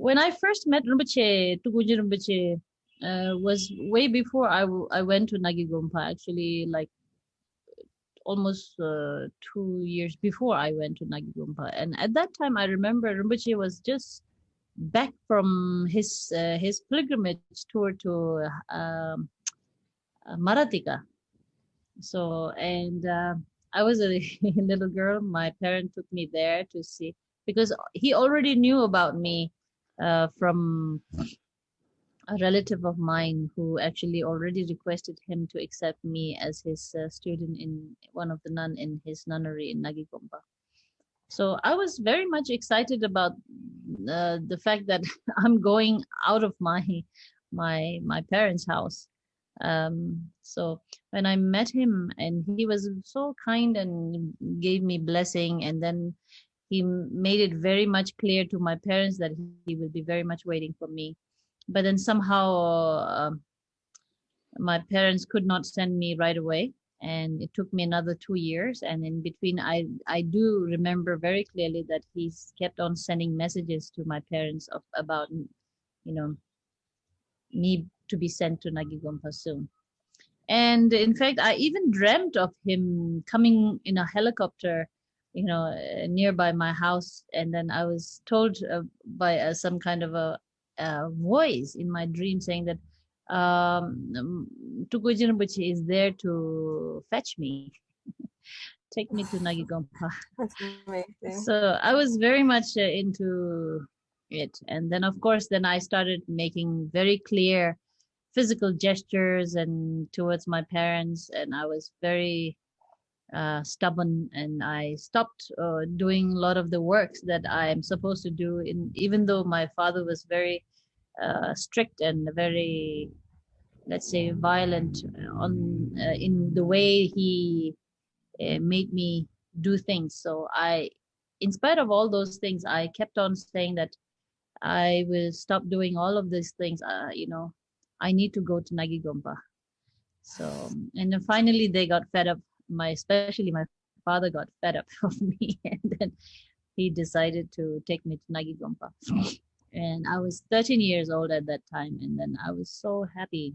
When I first met Rinpoche, Tukuji Rinpoche, was way before I went to Nagigompa, actually, like almost 2 years before I went to Nagigompa. And at that time, I remember Rinpoche was just back from his pilgrimage tour to Maratika. So, and I was a little girl. My parents took me there to see, because he already knew about me from a relative of mine who actually already requested him to accept me as his student in one of the nun in his nunnery in Nagigompa. So I was very much excited about the fact that I'm going out of my parents' house. So when I met him, and he was so kind and gave me blessing, and then he made it very much clear to my parents that he will be very much waiting for me. But then somehow my parents could not send me right away, and it took me another 2 years. And in between, I do remember very clearly that he's kept on sending messages to my parents about, me to be sent to Nagigompa soon. And in fact, I even dreamt of him coming in a helicopter, nearby my house. And then I was told by some kind of a voice in my dream saying that Tukuji Rinpoche is there to fetch me, take me to Nagigompa. That's amazing. So I was very much into it. And then, of course, I started making very clear physical gestures and towards my parents, and I was very stubborn, and I stopped doing a lot of the works that I'm supposed to do, even though my father was very strict and very, let's say, violent in the way he made me do things. So in spite of all those things, I kept on saying that I will stop doing all of these things. I need to go to Nagigompa. So, and then finally they got fed up. Especially my father got fed up of me, and then he decided to take me to Nagigompa. And I was 13 years old at that time, and then I was so happy.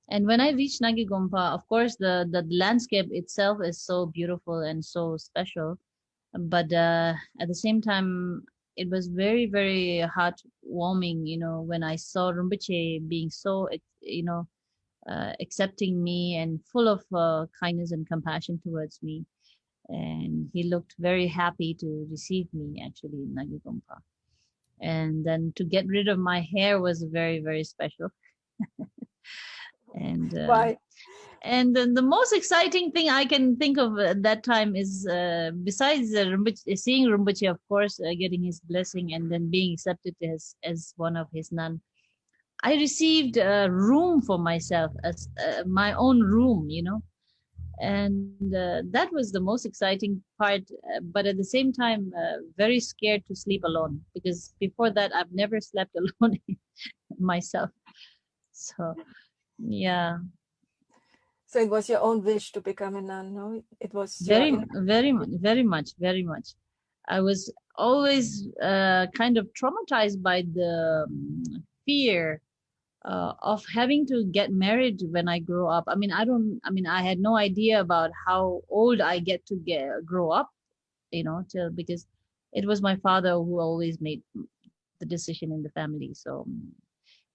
And when I reached Nagigompa, of course, the landscape itself is so beautiful and so special. But at the same time, it was very, very heartwarming, when I saw Rinpoche being so, accepting me and full of kindness and compassion towards me. And he looked very happy to receive me actually in Nagigompa. And then to get rid of my hair was very, very special. And why? And then the most exciting thing I can think of at that time is, besides seeing Rinpoche, of course, getting his blessing and then being accepted as one of his nun, I received a room for myself, as my own room, and that was the most exciting part. But at the same time, very scared to sleep alone, because before that, I've never slept alone myself. So, yeah. So it was your own wish to become a nun, no? It was very much. I was always kind of traumatized by the fear of having to get married when I grow up. I had no idea about how old I get to grow up, because it was my father who always made the decision in the family. So,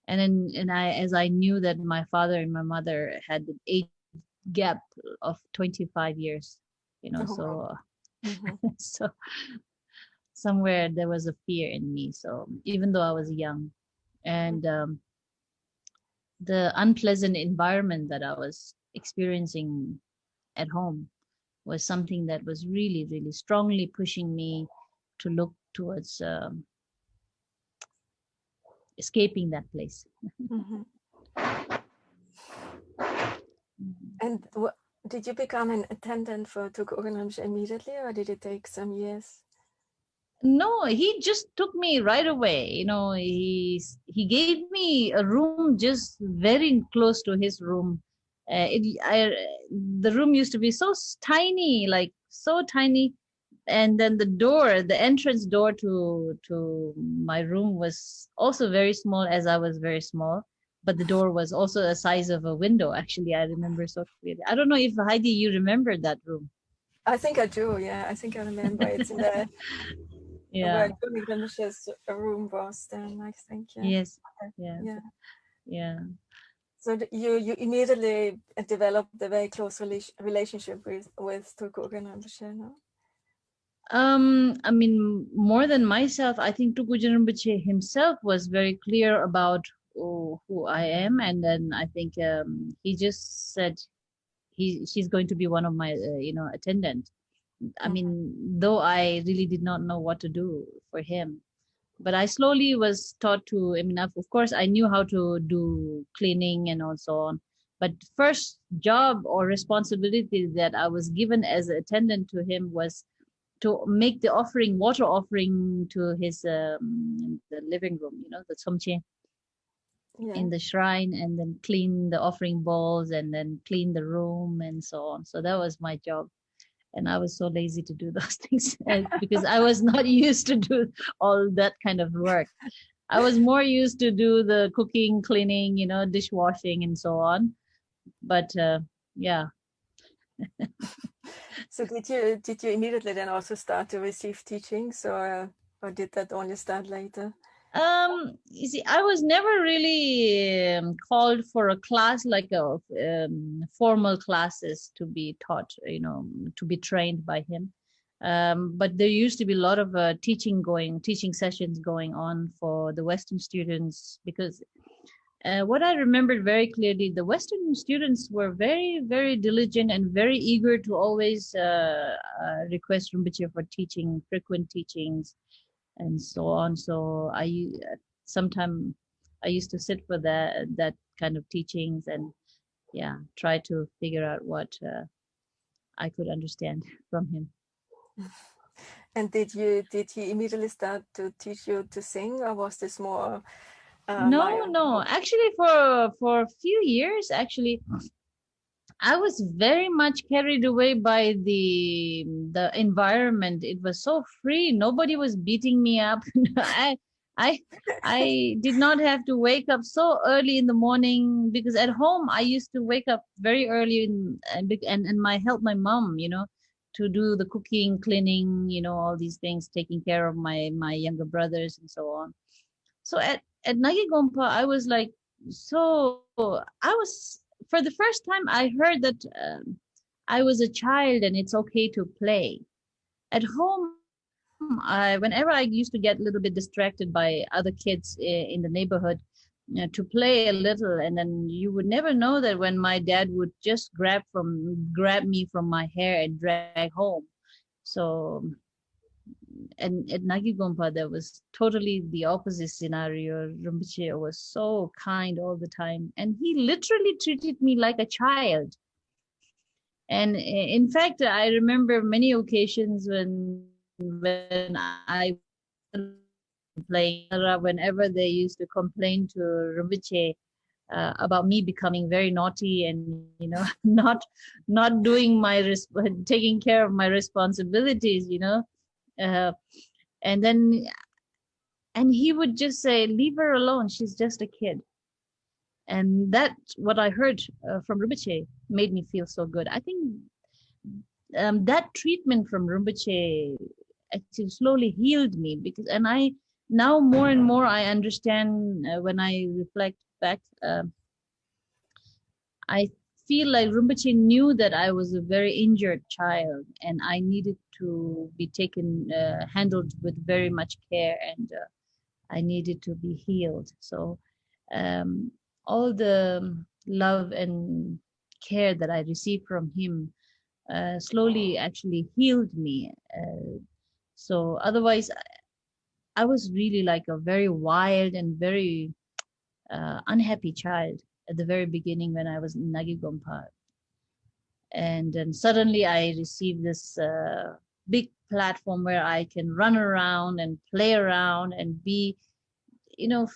as I knew that my father and my mother had the age gap of 25 years, so so somewhere there was a fear in me. So even though I was young, and the unpleasant environment that I was experiencing at home was something that was really, really strongly pushing me to look towards escaping that place. And did you become an attendant for Tuku Rinpoche immediately, or did it take some years? No, he just took me right away. He gave me a room just very close to his room. The room used to be so tiny, And then the entrance door to my room was also very small, as I was very small. But the door was also the size of a window. Actually, I remember so clearly. I don't know if Heidi, you remember that room. I think I do. Yeah, I think I remember. It's in the where Tony Grimish's room was. Then I think. Yeah. Yes. Yeah. Yeah. Yeah. So you immediately developed a very close relationship with Tulku Rinpoche, no? I mean, more than myself, I think Tulku Rinpoche himself was very clear about who I am, and then I think he just said she's going to be one of my attendant. I mean, though I really did not know what to do for him, but I slowly was taught to. I mean, of course, I knew how to do cleaning and so on. But first job or responsibility that I was given as an attendant to him was to make the water offering to his the living room, the tsomche. Yeah. In the shrine, and then clean the offering bowls, and then clean the room and so on. So that was my job, and I was so lazy to do those things because I was not used to do all that kind of work. I was more used to do the cooking, cleaning, dishwashing and so on. But yeah. So did you immediately then also start to receive teachings, or did that only start later? You see, I was never really called for a class like a formal classes to be taught, to be trained by him. But there used to be a lot of teaching sessions going on for the Western students, because what I remembered very clearly, the Western students were very, very diligent and very eager to always request Rinpoche for teaching, frequent teachings, and so on. So sometimes I used to sit for that kind of teachings and try to figure out what I could understand from him. And did he immediately start to teach you to sing, or was this more? No. Actually, for a few years, I was very much carried away by the environment. It was so free. Nobody was beating me up. I did not have to wake up so early in the morning, because at home I used to wake up very early and help my mom, to do the cooking, cleaning, all these things, taking care of my younger brothers and so on. So at Nagi Gompa, I was like, for the first time, I heard that I was a child and it's okay to play. At home, whenever I used to get a little bit distracted by other kids in the neighborhood, to play a little, and then you would never know that when my dad would just grab me from my hair and drag home. So, and at Nagi Gompa, there was totally the opposite scenario. Rinpoche was so kind all the time, and he literally treated me like a child. And in fact, I remember many occasions when I playing, whenever they used to complain to Rinpoche about me becoming very naughty and not doing taking care of my responsibilities, and he would just say, leave her alone, she's just a kid. And that's what I heard from Rinpoche made me feel so good. I think that treatment from Rinpoche actually slowly healed me, and I now more and more I understand when I reflect back. I feel like Rinpoche knew that I was a very injured child and I needed to be handled with very much care, and I needed to be healed. So all the love and care that I received from him slowly actually healed me. So otherwise, I was really like a very wild and very unhappy child at the very beginning when I was in Nagi Gompa. And then suddenly I received this big platform where I can run around and play around and be,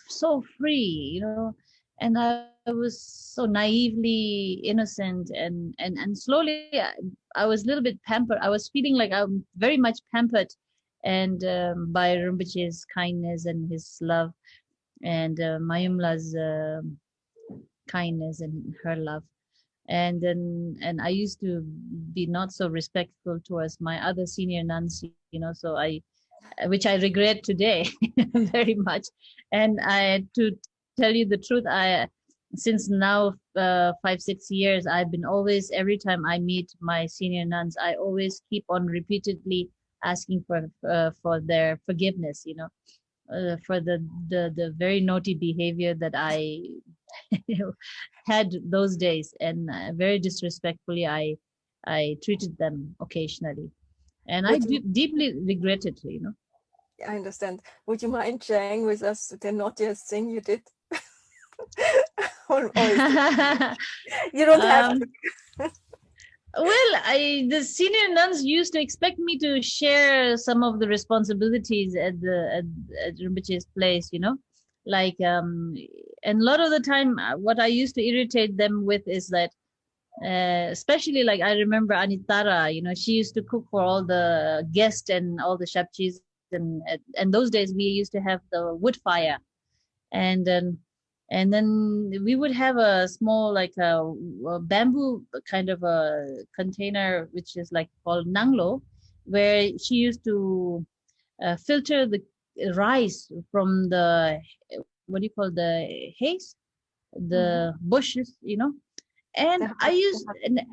so free, and I was so naively innocent, and slowly I was a little bit pampered. I was feeling like I'm very much pampered, and by Rinpoche's kindness and his love, and Mayumla's kindness and her love. And I used to be not so respectful towards my other senior nuns, so which I regret today very much. And to tell you the truth, since now 5-6 years, I've been always, every time I meet my senior nuns, I always keep on repeatedly asking for their forgiveness, for the very naughty behavior that I had those days, and very disrespectfully I treated them occasionally, and I deeply regret it. I understand. Would you mind sharing with us the naughtiest thing you did? or you don't have to. Well, the senior nuns used to expect me to share some of the responsibilities at Rinpoche's place, like and a lot of the time what I used to irritate them with is that especially, like, I remember Anitara, she used to cook for all the guests and all the shapchis, and those days we used to have the wood fire, and then we would have a small, like a bamboo kind of a container, which is like called nanglo, where she used to filter the rice from the, what do you call, the haze, the bushes, and I use,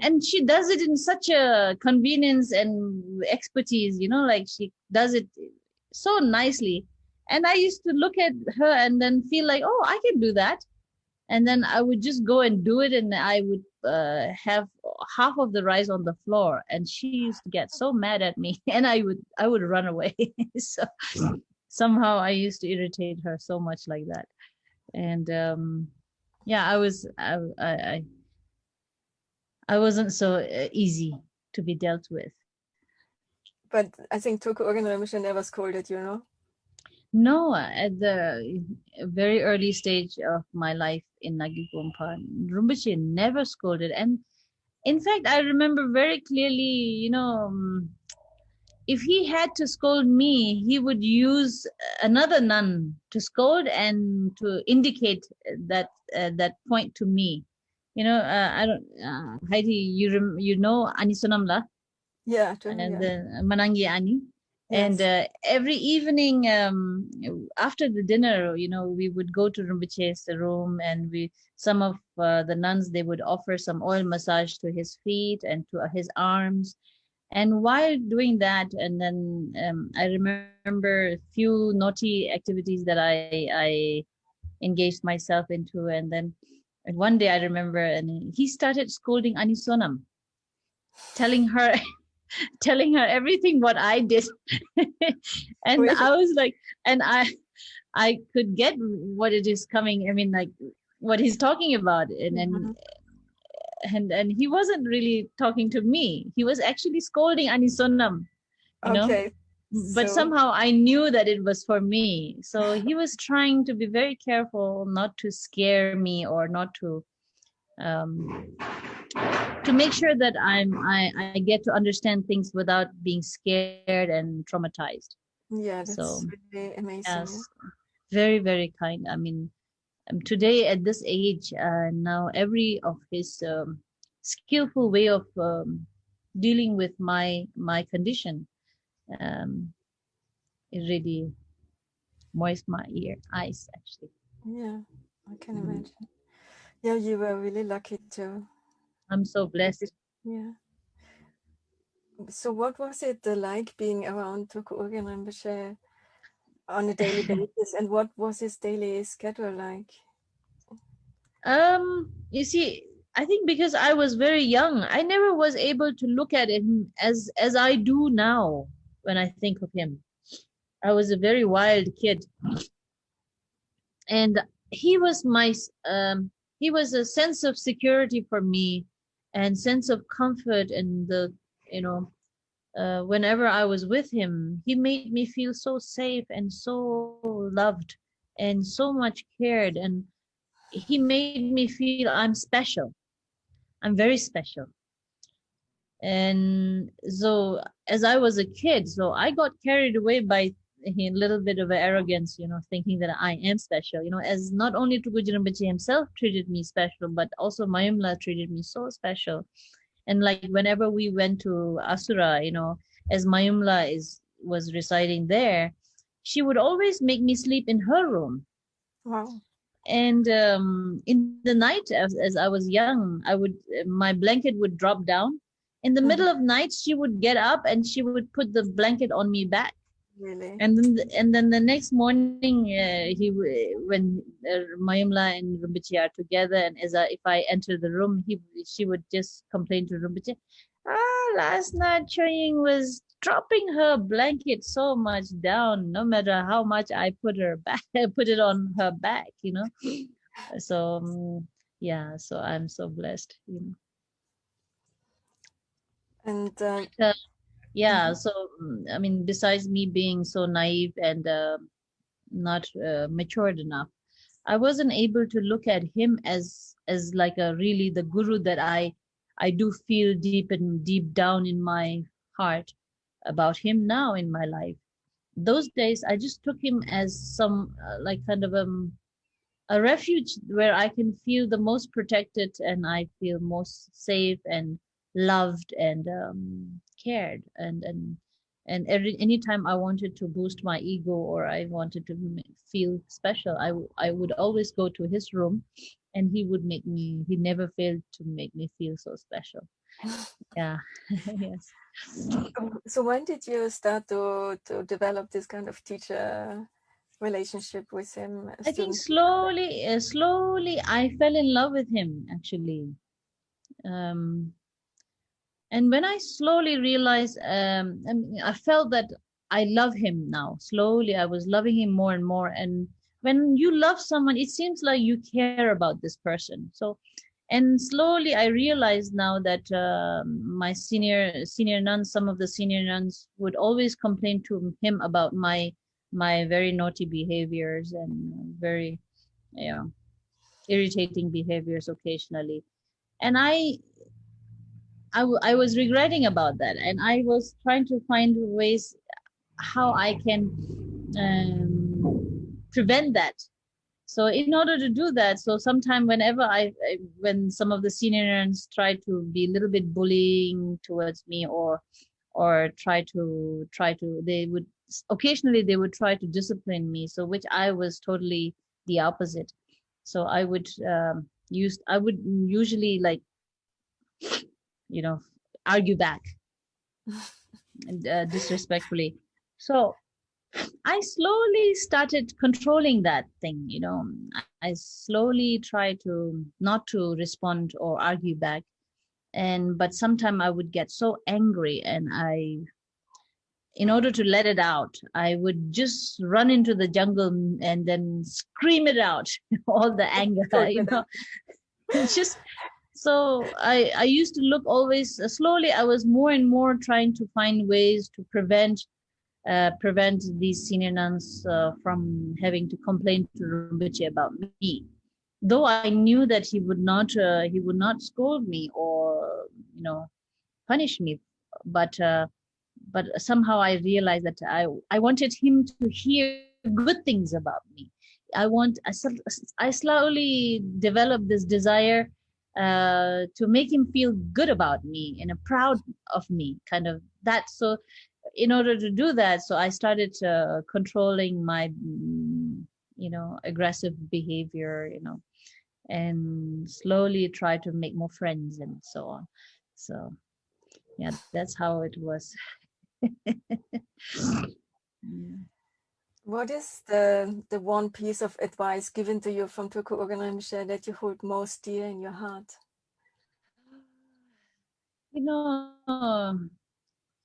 and she does it in such a convenience and expertise, like she does it so nicely. And I used to look at her and then feel like, oh, I can do that. And then I would just go and do it, and I would have half of the rice on the floor, and she used to get so mad at me, and I would run away. So somehow I used to irritate her so much like that. And I wasn't so easy to be dealt with. But I think Tulku Urgyen Rinpoche never scolded you, No, at the very early stage of my life in Nagi Gompa, Rinpoche never scolded. And in fact, I remember very clearly, if he had to scold me, he would use another nun to scold and to indicate that point to me. I don't, Heidi, you know Ani Sonamla? Yeah. And Manangi Ani. Yes. And every evening after the dinner, we would go to Rinpoche's room, and some of the nuns, they would offer some oil massage to his feet and to his arms. And while doing that, and then I remember a few naughty activities that I engaged myself into. And then one day I remember, and he started scolding Ani Sonam, telling her everything what I did. And really? I was like, and I could get what it is coming. I mean, like what he's talking about. And and he wasn't really talking to me. He was actually scolding Ani Sonam, okay. But somehow I knew that it was for me. So he was trying to be very careful not to scare me, or not to make sure that I get to understand things without being scared and traumatized. Yeah, that's really amazing. Yes, very, very kind. I mean, today at this age, now every of his skillful way of dealing with my condition, it really moist my eyes actually. Yeah, I can imagine. Yeah, you were really lucky too. I'm so blessed. Yeah. So what was it like being around Tulku Urgyen Rinpoche on a daily basis, and what was his daily schedule like? You see, I think because I was very young, I never was able to look at him as I do now when I think of him. I was a very wild kid, and he was he was a sense of security for me, and sense of comfort, and whenever I was with him, he made me feel so safe and so loved and so much cared, and he made me feel I'm special. I'm very special. And so as I was a kid, so I got carried away by a little bit of arrogance, thinking that I am special, as not only Tuku Rinpoche himself treated me special, but also Mayumla treated me so special. And like whenever we went to Asura, as Mayumla was residing there, she would always make me sleep in her room. Wow. And in the night, as I was young, my blanket would drop down. In the middle of night, she would get up and she would put the blanket on me back. Really? And then the next morning, when Mayumla and Rinpoche are together, and if I enter the room, she would just complain to Rinpoche, last night Choying was dropping her blanket so much down, no matter how much I put it on her back, So so I'm so blessed, And so I mean, besides me being so naive and not matured enough, I wasn't able to look at him as like really the guru that I do feel deep down in my heart about him now in my life. Those days I just took him as some like kind of a refuge where I can feel the most protected and I feel most safe and loved and cared, and anytime I wanted to boost my ego or I wanted to feel special, I would always go to his room, and he never failed to make me feel so special. Yeah. Yes. So when did you start to develop this kind of teacher relationship with him? I think slowly I fell in love with him, actually. And when I slowly realized, I felt that I love him now. Slowly, I was loving him more and more. And when you love someone, it seems like you care about this person. So, and slowly I realized now that my senior nuns, some of the senior nuns would always complain to him about my very naughty behaviors and very, irritating behaviors occasionally. And I was regretting about that, and I was trying to find ways how I can prevent that. So in order to do that, so sometime whenever when some of the senior nuns try to be a little bit bullying towards me or try to they would occasionally try to discipline me, so which I was totally the opposite. So I would usually like argue back and disrespectfully. So I slowly started controlling that thing. I slowly tried to not to respond or argue back, but sometimes I would get so angry, and in order to let it out, I would just run into the jungle and then scream it out, all the anger, just. So I used to look always slowly. I was more and more trying to find ways to prevent these senior nuns from having to complain to Rinpoche about me. Though I knew that he would not scold me or punish me, but somehow I realized that I wanted him to hear good things about me. I slowly developed this desire to make him feel good about me and proud of me, kind of that. So in order to do that, so I started controlling my aggressive behavior, and slowly try to make more friends and so on. So yeah, that's how it was. Yeah. What is the one piece of advice given to you from Tuku Urgyen Rinpoche that you hold most dear in your heart?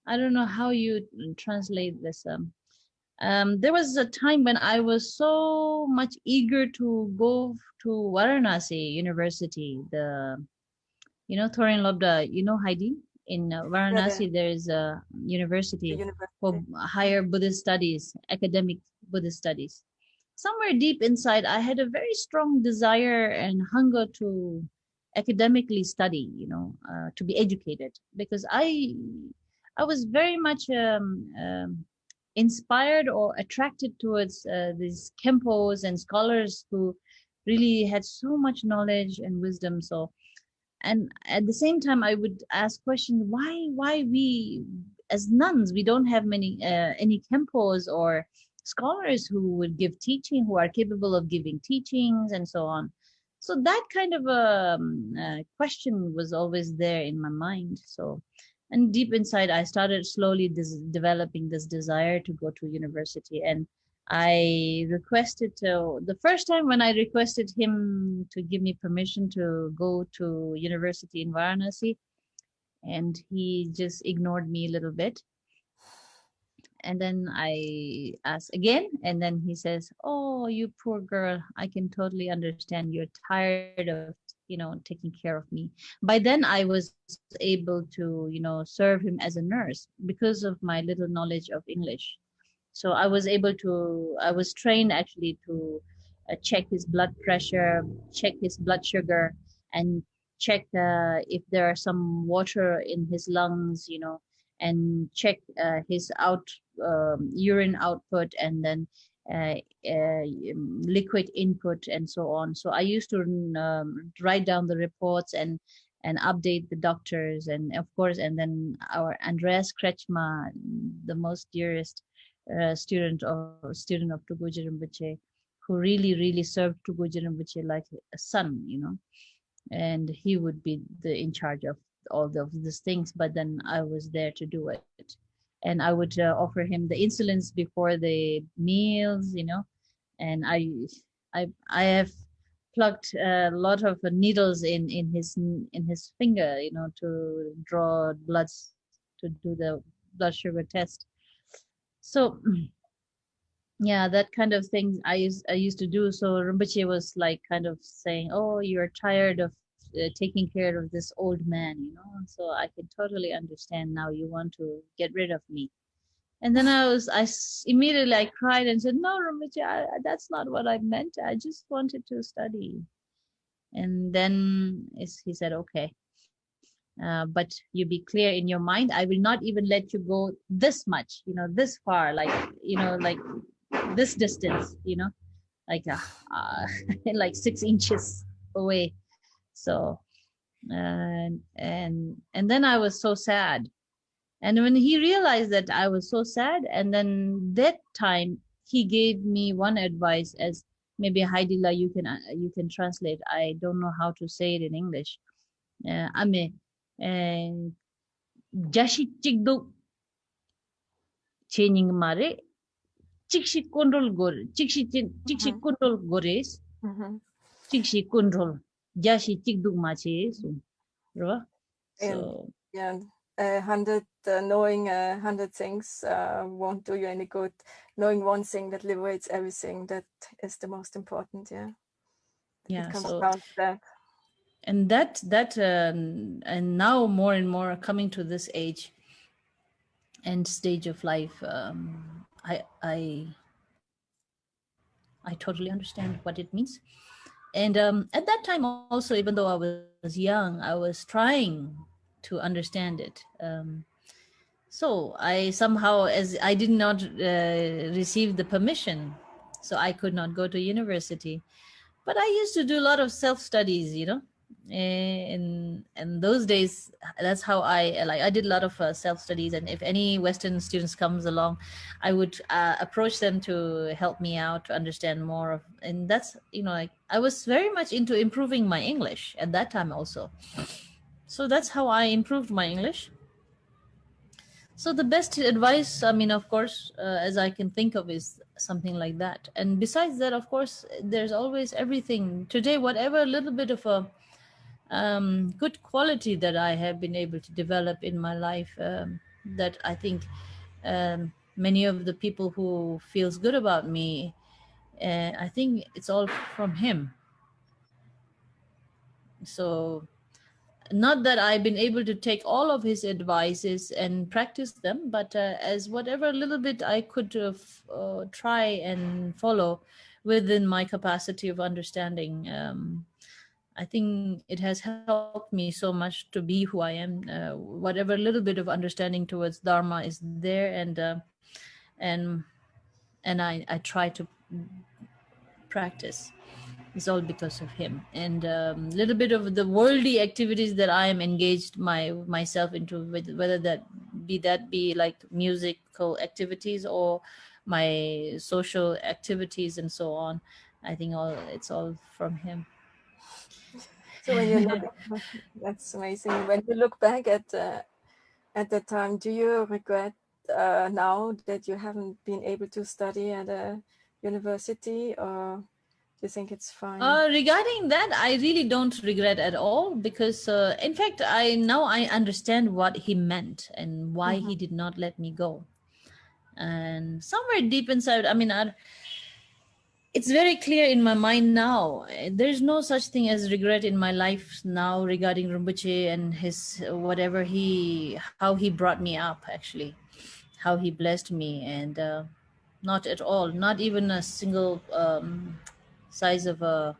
I don't know how you translate this. There was a time when I was so much eager to go to Varanasi University, Thorin Lobda, Heidi? In Varanasi, there is a university for higher Buddhist studies, academic Buddhist studies. Somewhere deep inside, I had a very strong desire and hunger to academically study, to be educated, because I was very much inspired or attracted towards these kempos and scholars who really had so much knowledge and wisdom. So, and at the same time, I would ask questions: why we as nuns, we don't have any kempos or scholars who would give teaching, who are capable of giving teachings and so on. So that kind of a question was always there in my mind. So, and deep inside, I started slowly developing this desire to go to university. And I requested the first time when I requested him to give me permission to go to university in Varanasi, and he just ignored me a little bit. And then I asked again, and then he says, "Oh, you poor girl, I can totally understand. You're tired of, taking care of me." By then I was able to, serve him as a nurse because of my little knowledge of English. So I was trained actually to check his blood pressure, check his blood sugar, and check if there are some water in his lungs, and check his urine output, and then liquid input, and so on. So I used to write down the reports and update the doctors, and of course, and then our Andreas Kretschmer, the most dearest student of Tuguji Rinpoche, who really served Tuguji Rinpoche like a son, and he would be in charge of all of these things, but then I was there to do it. And I would offer him the insulins before the meals, and I have plucked a lot of needles in his finger, to draw bloods, to do the blood sugar test. So yeah, that kind of thing I used to do. So Rinpoche was like kind of saying, "Oh, you're tired of taking care of this old man, so I can totally understand now you want to get rid of me." And then I immediately cried and said, "No, Rinpoche, that's not what I meant. I just wanted to study." And then he said, "Okay, but you be clear in your mind. I will not even let you go this much, this far, like this distance, like like 6 inches away." So, and then I was so sad. And when he realized that I was so sad, and then that time he gave me one advice, as maybe Haidila, you can translate. I don't know how to say it in English. Ame jashi chikdo changing mare chikshi control gore chikshi control gores chikshi control jashi chikdo mache so. Yeah. 100 knowing 100 things won't do you any good. Knowing one thing that liberates everything, that is the most important. Yeah, it comes down to that. And that and now more and more coming to this age and stage of life, I totally understand what it means. And at that time also, even though I was young, I was trying to understand it. So I somehow, as I did not receive the permission, so I could not go to university. But I used to do a lot of self-studies, in those days. That's how I did a lot of self-studies. And if any Western students comes along, I would approach them to help me out to understand more of. And that's, I was very much into improving my English at that time also. So that's how I improved my English. So the best advice, of course, as I can think of, is something like that. And besides that, of course, there's always everything. Today, whatever little bit of a good quality that I have been able to develop in my life, that I think many of the people who feels good about me, I think it's all from him. So not that I've been able to take all of his advices and practice them, but as whatever little bit I could try and follow within my capacity of understanding, I think it has helped me so much to be who I am. Whatever little bit of understanding towards Dharma is there, and I try to practice. It's all because of him. And little bit of the worldly activities that I am engaged myself into, whether that be like musical activities or my social activities and so on. I think it's all from him. So when you look, that's amazing. When you look back at that time, do you regret now that you haven't been able to study at a university, or do you think it's fine? Regarding that, I really don't regret at all, because in fact, I understand what he meant and why he did not let me go. And somewhere deep inside, I mean, it's very clear in my mind now. There's no such thing as regret in my life now regarding Rinpoche and his whatever how he brought me up, actually, how he blessed me, and not at all, not even a single size of a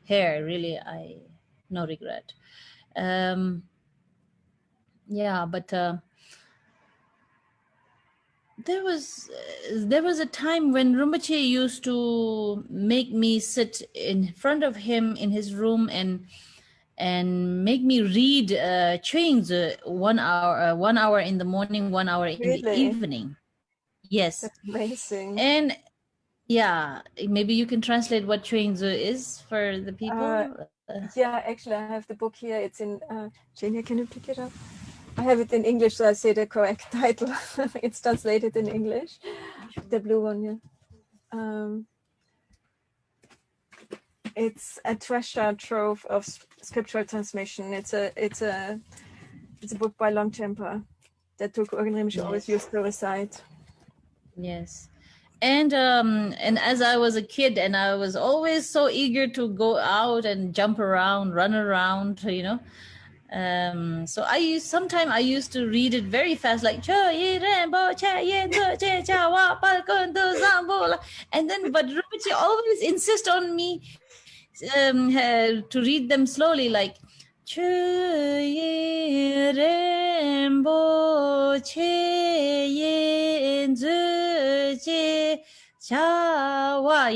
hair, really. No regret. Yeah, but there was a time when Rinpoche used to make me sit in front of him in his room and make me read Chuing's 1 hour in the morning, 1 hour in the evening. Yes. That's amazing. And yeah, maybe you can translate what Chuing's is for the people. Yeah, actually I have the book here. It's in Jania, can you pick it up? I have it in English, so I say the correct title. It's translated in English. The blue one, yeah. It's a treasure trove of scriptural transmission. It's a book by Longchenpa that Tulku Urgyen Rinpoche always used to recite. Yes. And as I was a kid, and I was always so eager to go out and jump around, run around, you know. So I used to read it very fast, like and then but Rinpoche always insist on me to read them slowly, like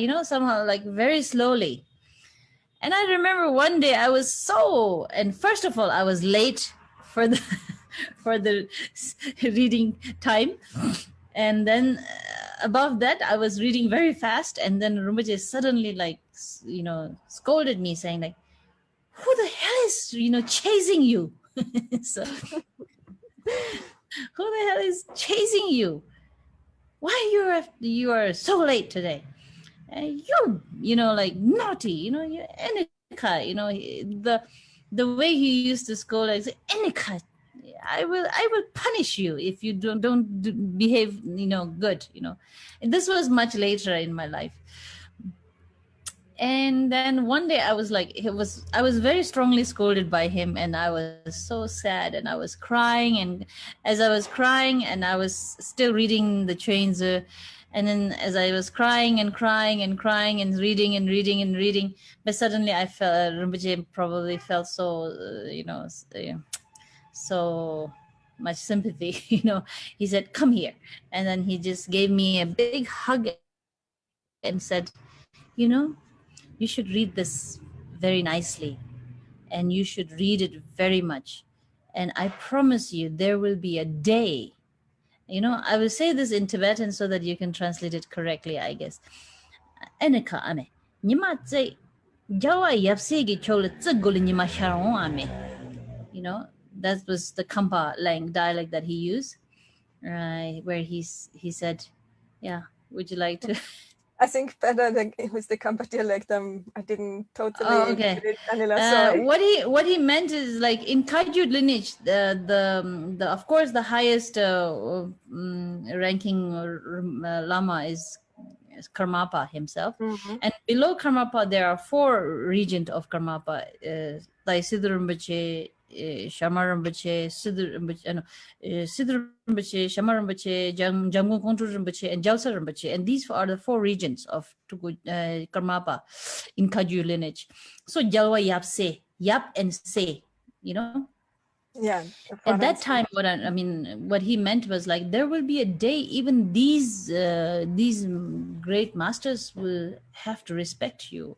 you know, somehow like very slowly. And I remember one day and first of all, I was late for the reading time. And then above that, I was reading very fast. And then Rinpoche suddenly, like, you know, scolded me, saying like, who the hell is, you know, chasing you? So, who the hell is chasing you? Why you are so late today? You know, like naughty, you know, you Enika, you know, the way he used to scold, like, Enika, I will punish you if you don't behave, you know, good, you know. And this was much later in my life. And then one day I was very strongly scolded by him, and I was so sad, and I was crying, and as I was crying, and I was still reading the Chuing's, and then as I was crying and reading, but suddenly I felt Rinpoche probably felt so, you know, so much sympathy, you know. He said, come here. And then he just gave me a big hug and said, you know, you should read this very nicely, and you should read it very much. And I promise you, there will be a day. You know, I will say this in Tibetan so that you can translate it correctly, I guess. Enika ame, nima tse jawa yapsegi chola tsegol nima sharon ame. You know, that was the Kampa dialect that he used, where he said, yeah, would you like to? I think better than with the Kampa dialect. I didn't totally get it, Anila, sorry. What he meant is, like, in Kagyu lineage, the of course the highest ranking Lama is Karmapa himself, and below Karmapa there are 4 regents of Karmapa: Taisiddha Rinpoche, Sharma Rinpoche, Siddhar Rinpoche, Sharma Rinpoche, Jamgon Kongtrul Rinpoche, and Jalsa Rinpoche. And these are the 4 regions of Karmapa in Kagyu lineage. So Jalwa Yap Se, Yap and Se, you know. Yeah. At that time, what he meant was like, there will be a day even these great masters will have to respect you.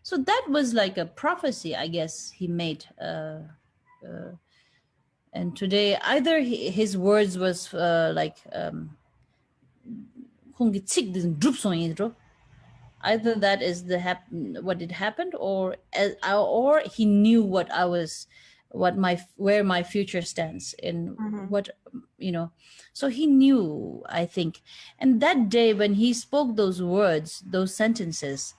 So that was like a prophecy, I guess, he made. And today, either his words was either that is what had happened, or he knew where my future stands in what, you know. So he knew, I think. And that day when he spoke those words, those sentences,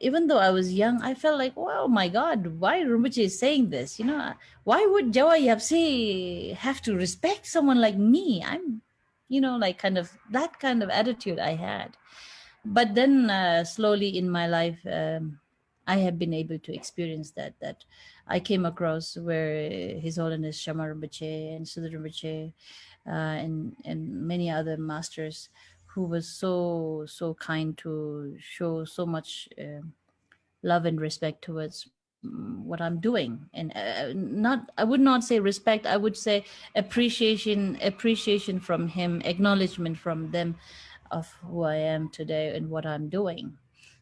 even though I was young, I felt like, oh my God, why Rinpoche is saying this? You know, why would Jawa Yapse have to respect someone like me? I'm, you know, like that kind of attitude I had. But then slowly in my life, I have been able to experience that I came across where His Holiness Sharma Rinpoche and Siddhar Rinpoche and many other masters who was so kind to show so much love and respect towards what I'm doing. And I would not say respect, I would say appreciation from him, acknowledgement from them of who I am today and what I'm doing.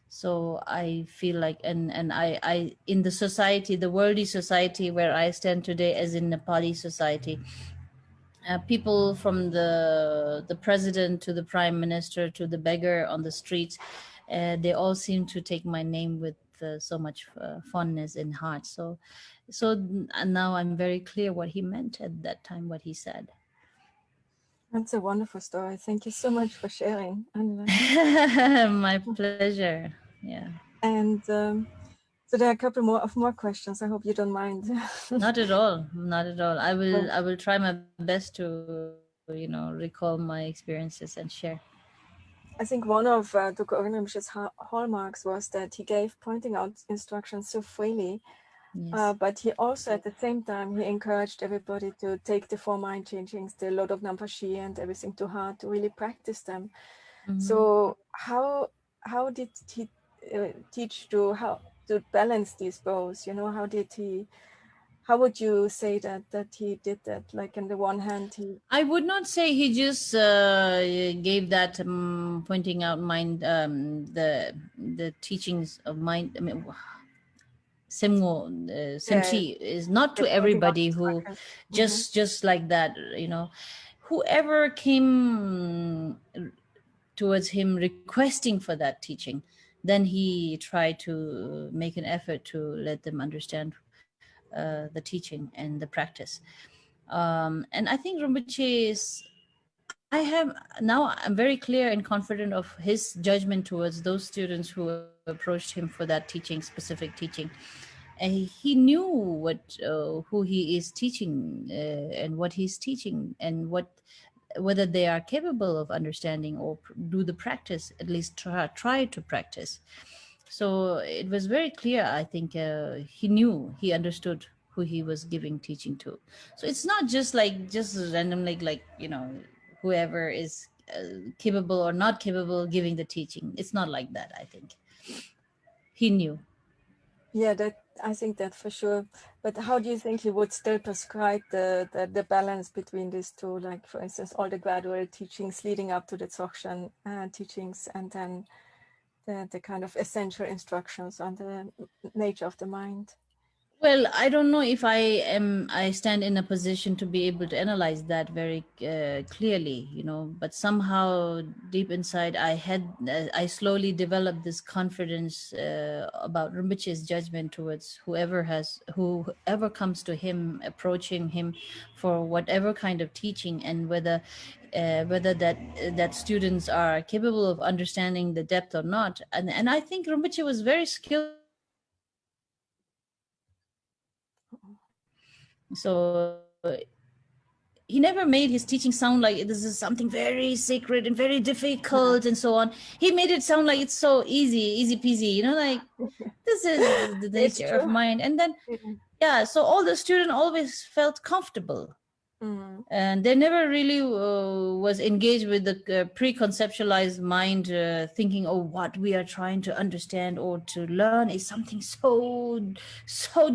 So I feel like, and I in the society, the worldly society where I stand today, as in Nepali society, people from the president to the prime minister to the beggar on the streets, they all seem to take my name with so much fondness in heart. So now I'm very clear what he meant at that time, what he said. That's a wonderful story. Thank you so much for sharing, Anila. My pleasure. Yeah. And so there are a couple more questions. I hope you don't mind. Not at all. Not at all. I will try my best to, you know, recall my experiences and share. I think one of Dr. Rinpoche's hallmarks was that he gave pointing out instructions so freely. Yes. But he also, at the same time, he encouraged everybody to take the 4 mind teachings, the Lord of Nampashi and everything to heart, to really practice them. So how did he teach how to balance these both? You know, how would you say that he did that? Like, on the one hand, I would not say he just gave that pointing out mind, the teachings of mind. I mean, Semchi is not to everybody who just like that, you know. Whoever came towards him requesting for that teaching, then he tried to make an effort to let them understand the teaching and the practice. And I think Rinpoche I'm very clear and confident of his judgment towards those students who approached him for that teaching, specific teaching. And he knew who he is teaching and what he's teaching, and whether they are capable of understanding or do the practice, at least try to practice. So it was very clear, I think. He understood who he was giving teaching to. So it's not just randomly, like, you know, whoever is capable or not capable of giving the teaching. It's not like that, I think. He knew. Yeah, I think that for sure. But how do you think he would still prescribe the balance between these two? Like, for instance, all the gradual teachings leading up to the Dzogchen teachings, and then the kind of essential instructions on the nature of the mind? Well, I don't know if I stand in a position to be able to analyze that very clearly, you know, but somehow deep inside I slowly developed this confidence about Rinpoche's judgment towards whoever comes to him, approaching him for whatever kind of teaching, and whether that students are capable of understanding the depth or not. And I think Rinpoche was very skilled. So he never made his teaching sound like this is something very sacred and very difficult and so on. He made it sound like it's so easy peasy, you know, like this is the nature of mind. And then yeah, so all the students always felt comfortable. And they never really was engaged with the preconceptualized mind, thinking, oh, what we are trying to understand or to learn is something so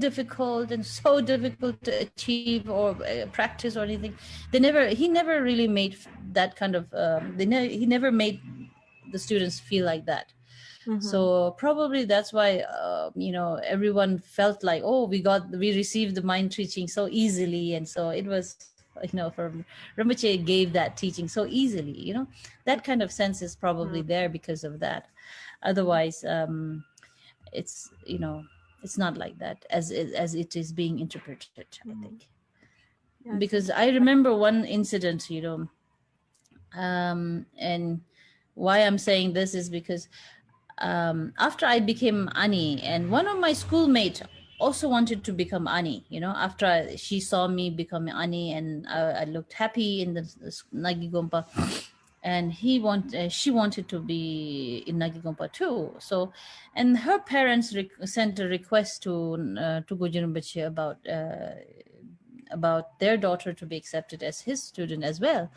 difficult and so difficult to achieve or practice or anything. He never really made that kind of he never made the students feel like that. So probably that's why everyone felt like, oh, we received the mind teaching so easily, and so it was, from Rinpoche gave that teaching so easily, that kind of sense is probably there because of that. Otherwise, it's it's not like that as it is being interpreted, I think. Yeah, because I remember one incident, and why I'm saying this is because after I became Ani, and one of my schoolmates also wanted to become Ani, after she saw me become Ani, and I looked happy in the Nagi Gompa, and she wanted to be in Nagi Gompa too. So, and her parents sent a request to Gujin Rinpoche about their daughter to be accepted as his student as well.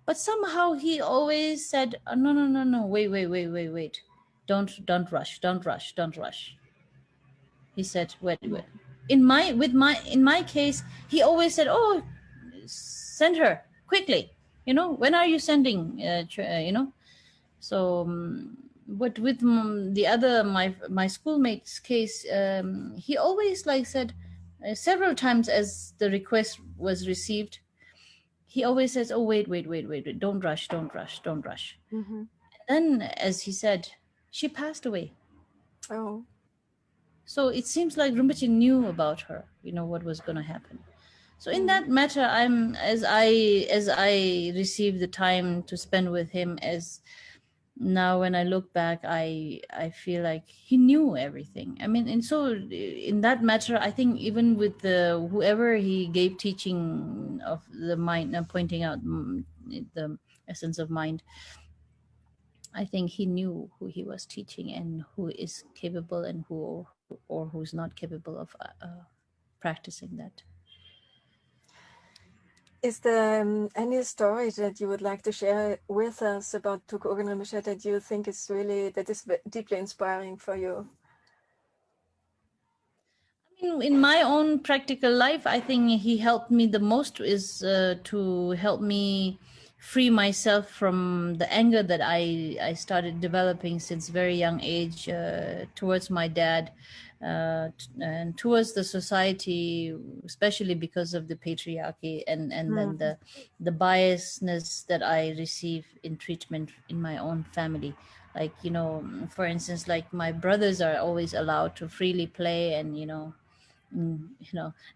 But somehow he always said, no, wait. Don't rush. He said, wait. In my case, he always said, oh, send her quickly. When are you sending? So, but with the other, my schoolmate's case, he always said several times as the request was received, he always says, oh, wait, don't rush. And then, as he said, she passed away. Oh. So it seems like Rinpoche knew about her, what was going to happen. So in that matter, as I received the time to spend with him, as now when I look back, I feel like he knew everything. I mean, and so in that matter, I think even with whoever he gave teaching of the mind, pointing out the essence of mind, I think he knew who he was teaching and who is capable and who's not capable of practicing that. Is there any story that you would like to share with us about Tuku Ogun Rinpoche that you think is deeply inspiring for you? I mean, in my own practical life, I think he helped me the most is to help me free myself from the anger that I started developing since very young age towards my dad and towards the society, especially because of the patriarchy and then the biasness that I receive in treatment in my own family. Like, for instance, like my brothers are always allowed to freely play and,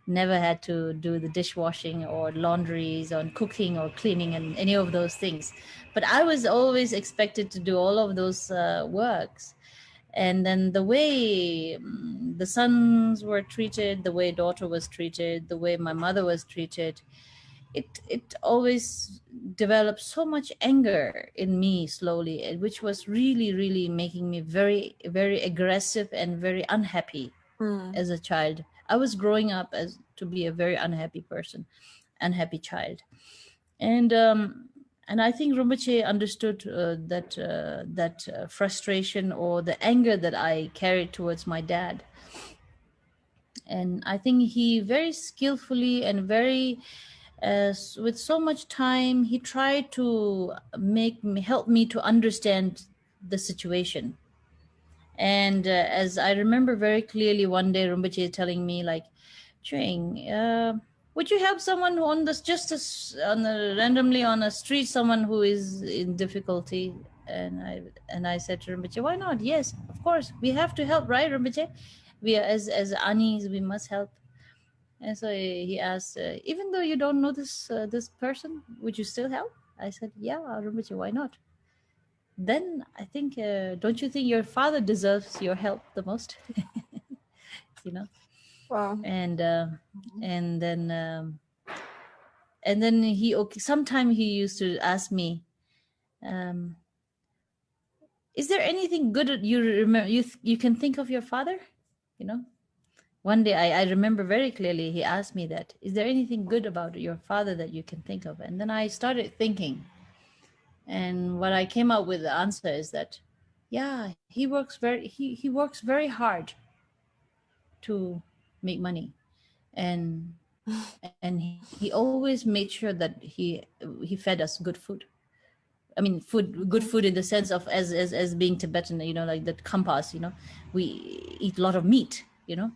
never had to do the dishwashing or laundries or cooking or cleaning and any of those things. But I was always expected to do all of those works. And then the way the sons were treated, the way daughter was treated, the way my mother was treated, it always developed so much anger in me slowly, which was really, really making me very, very aggressive and very unhappy as a child. I was growing up to be a very unhappy child. And I think Rinpoche understood that frustration or the anger that I carried towards my dad. And I think he very skillfully and very, with so much time, he tried to help me to understand the situation. And as I remember very clearly, one day Rinpoche telling me, like, Chuing, would you help someone who randomly on a street, someone who is in difficulty? And I said to Rinpoche, why not? Yes, of course, we have to help, right, Rinpoche? We as Anis, we must help. And so he asked, even though you don't know this person, would you still help? I said, yeah, Rinpoche, why not? Then I think, don't you think your father deserves your help the most? Wow. And then sometimes he used to ask me, is there anything good you remember you can think of your father? one day I remember very clearly, he asked me that, is there anything good about your father that you can think of? And then I started thinking. And what I came out with the answer is that, yeah, he works very hard to make money. And he always made sure that he fed us good food. I mean, good food in the sense of as being Tibetan, you know, like that kampas, you know, we eat a lot of meat, you know.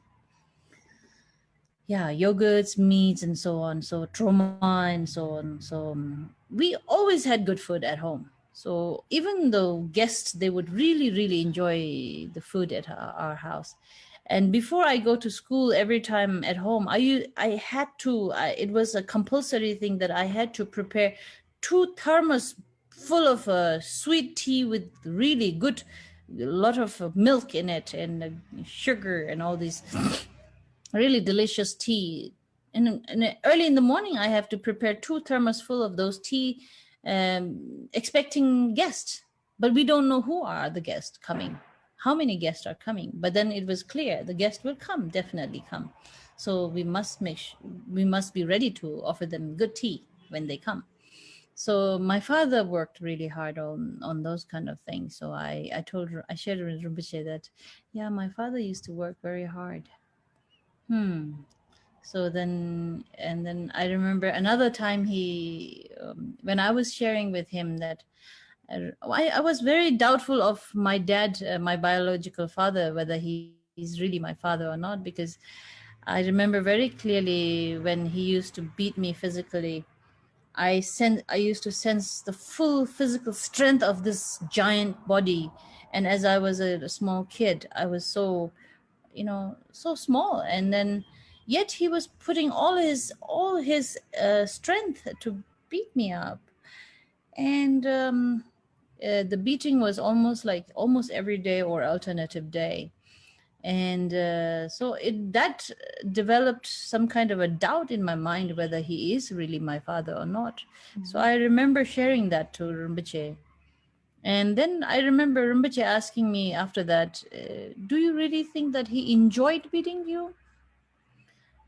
Yeah, yogurts, meats, and so on. So trauma and so on. So we always had good food at home. So even though guests, they would really, really enjoy the food at our house. And before I go to school, every time at home, I had to, it was a compulsory thing that I had to prepare 2 thermos full of sweet tea with really good, a lot of milk in it and sugar and all these really delicious tea. And early in the morning, I have to prepare 2 thermos full of those tea, expecting guests. But we don't know who are the guests coming, how many guests are coming. But then it was clear the guests will come, definitely come. So we must be ready to offer them good tea when they come. So my father worked really hard on those kind of things. So I shared with Rinpoche that, yeah, my father used to work very hard. So then I remember another time when I was sharing with him that I was very doubtful of my dad, my biological father, whether he's really my father or not, because I remember very clearly when he used to beat me physically, I used to sense the full physical strength of this giant body. And as I was a small kid, I was so, you know, so small. And then yet he was putting all his strength to beat me up. And the beating was almost every day or alternative day. And so that developed some kind of a doubt in my mind whether he is really my father or not. So I remember sharing that to Rinpoche. And then I remember Rinpoche asking me after that, do you really think that he enjoyed beating you?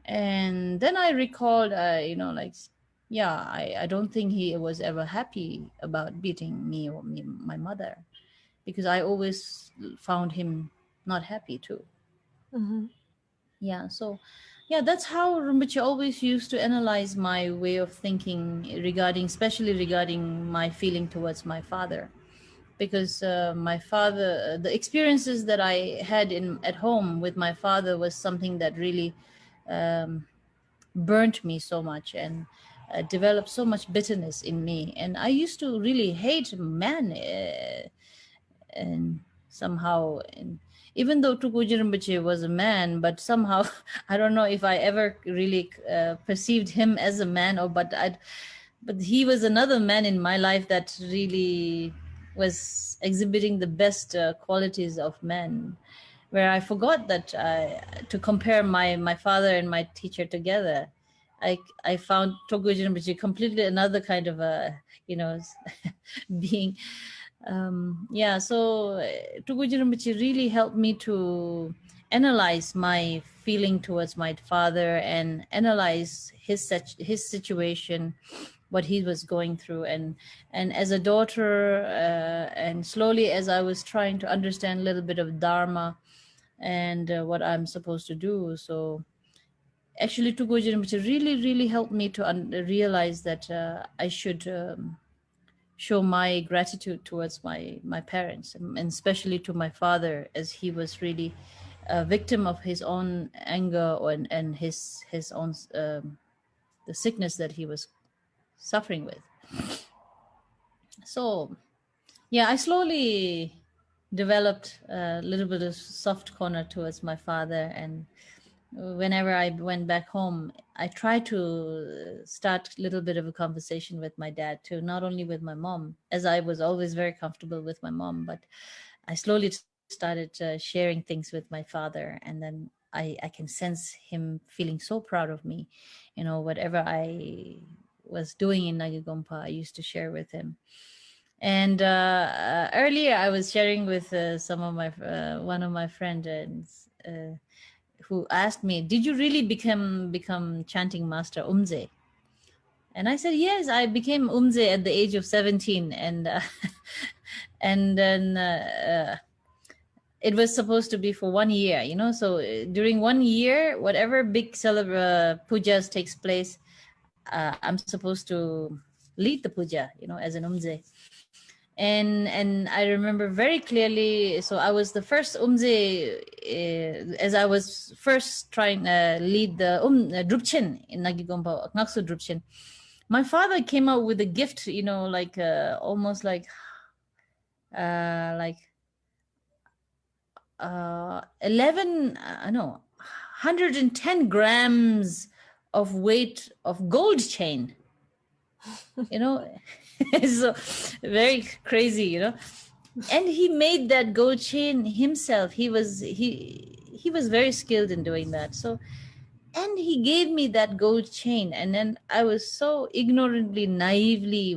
And then I recalled, you know, like, yeah, I don't think he was ever happy about beating me or my mother, because I always found him not happy too. Yeah, so yeah, that's how Rinpoche always used to analyze my way of thinking especially regarding my feeling towards my father. Because my father, the experiences that I had at home with my father was something that really burnt me so much and developed so much bitterness in me. And I used to really hate man and somehow, even though Tukuji Rinpoche was a man, but somehow I don't know if I ever really perceived him as a man, but he was another man in my life that really was exhibiting the best qualities of men, where I forgot that to compare my father and my teacher together. I found Tukuji Rinpoche completely another kind of a, you know, being. Yeah, so Tukuji Rinpoche really helped me to analyze my feeling towards my father and analyze his situation, what he was going through, and as a daughter, and slowly as I was trying to understand a little bit of Dharma and what I'm supposed to do. So actually Tukuji Rinpoche really helped me to realize that I should show my gratitude towards my parents, and especially to my father, as he was really a victim of his own anger and his own the sickness that he was suffering with. So yeah, I slowly developed a little bit of soft corner towards my father, and whenever I went back home, I tried to start a little bit of a conversation with my dad too, not only with my mom, as I was always very comfortable with my mom, but I slowly started sharing things with my father. And then I can sense him feeling so proud of me. You know, whatever I was doing in Nagigompa, I used to share with him. And earlier I was sharing with some of my one of my friends who asked me, "Did you really become chanting master Umze?" And I said, "Yes, I became Umze at the age of 17, and and then it was supposed to be for 1 year, you know. So during 1 year, whatever big pujas takes place, I'm supposed to lead the puja, you know, as an Umze." And I remember very clearly, so I was the first Umze, as I was first trying to lead the Drupchen in Nagigompa, Ngaksu Drupchen. My father came out with a gift, you know, like almost like 110 grams of weight of gold chain, you know. So very crazy, you know. And he made that gold chain himself. He was very skilled in doing that. So, and he gave me that gold chain, and then I was so ignorantly, naively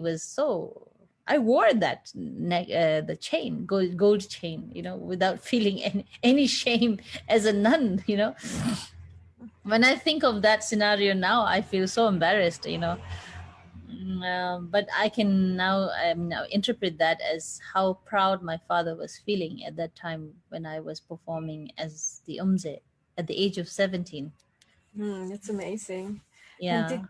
I wore that the chain, gold chain, you know, without feeling any shame as a nun, you know. When I think of that scenario now, I feel so embarrassed, you know. But I can now interpret that as how proud my father was feeling at that time when I was performing as the Umze at the age of 17. That's amazing. Yeah. And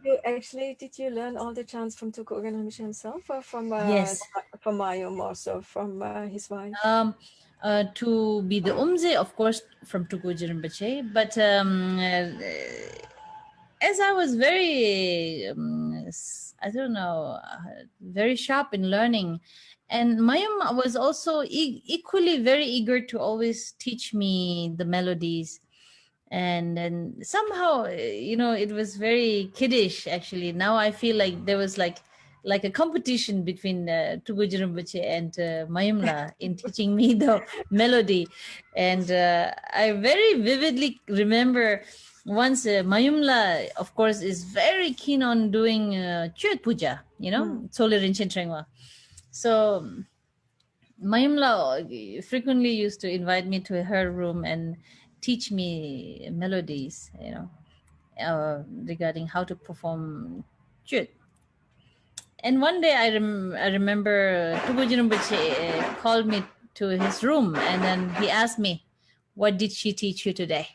did you learn all the chants from Tuku Urgyen Rinpoche himself, or from Yes, from Mayum, also from his wife? To be the Umze, of course, from Tuku Urgyen Rinpoche, but as I was very very sharp in learning, and Mayum was also equally very eager to always teach me the melodies. And then somehow, you know, it was very kiddish, actually. Now I feel like there was like a competition between Tuku Urgyen Rinpoche and Mayumla in teaching me the melody. And I very vividly remember once Mayumla, of course, is very keen on doing Chuet Puja, you know, Tsole Rinchen Trengwa. So Mayumla frequently used to invite me to her room and teach me melodies, you know, regarding how to perform Chuet. And one day I remember Tuku Urgyen Rinpoche called me to his room, and then he asked me, "What did she teach you today?"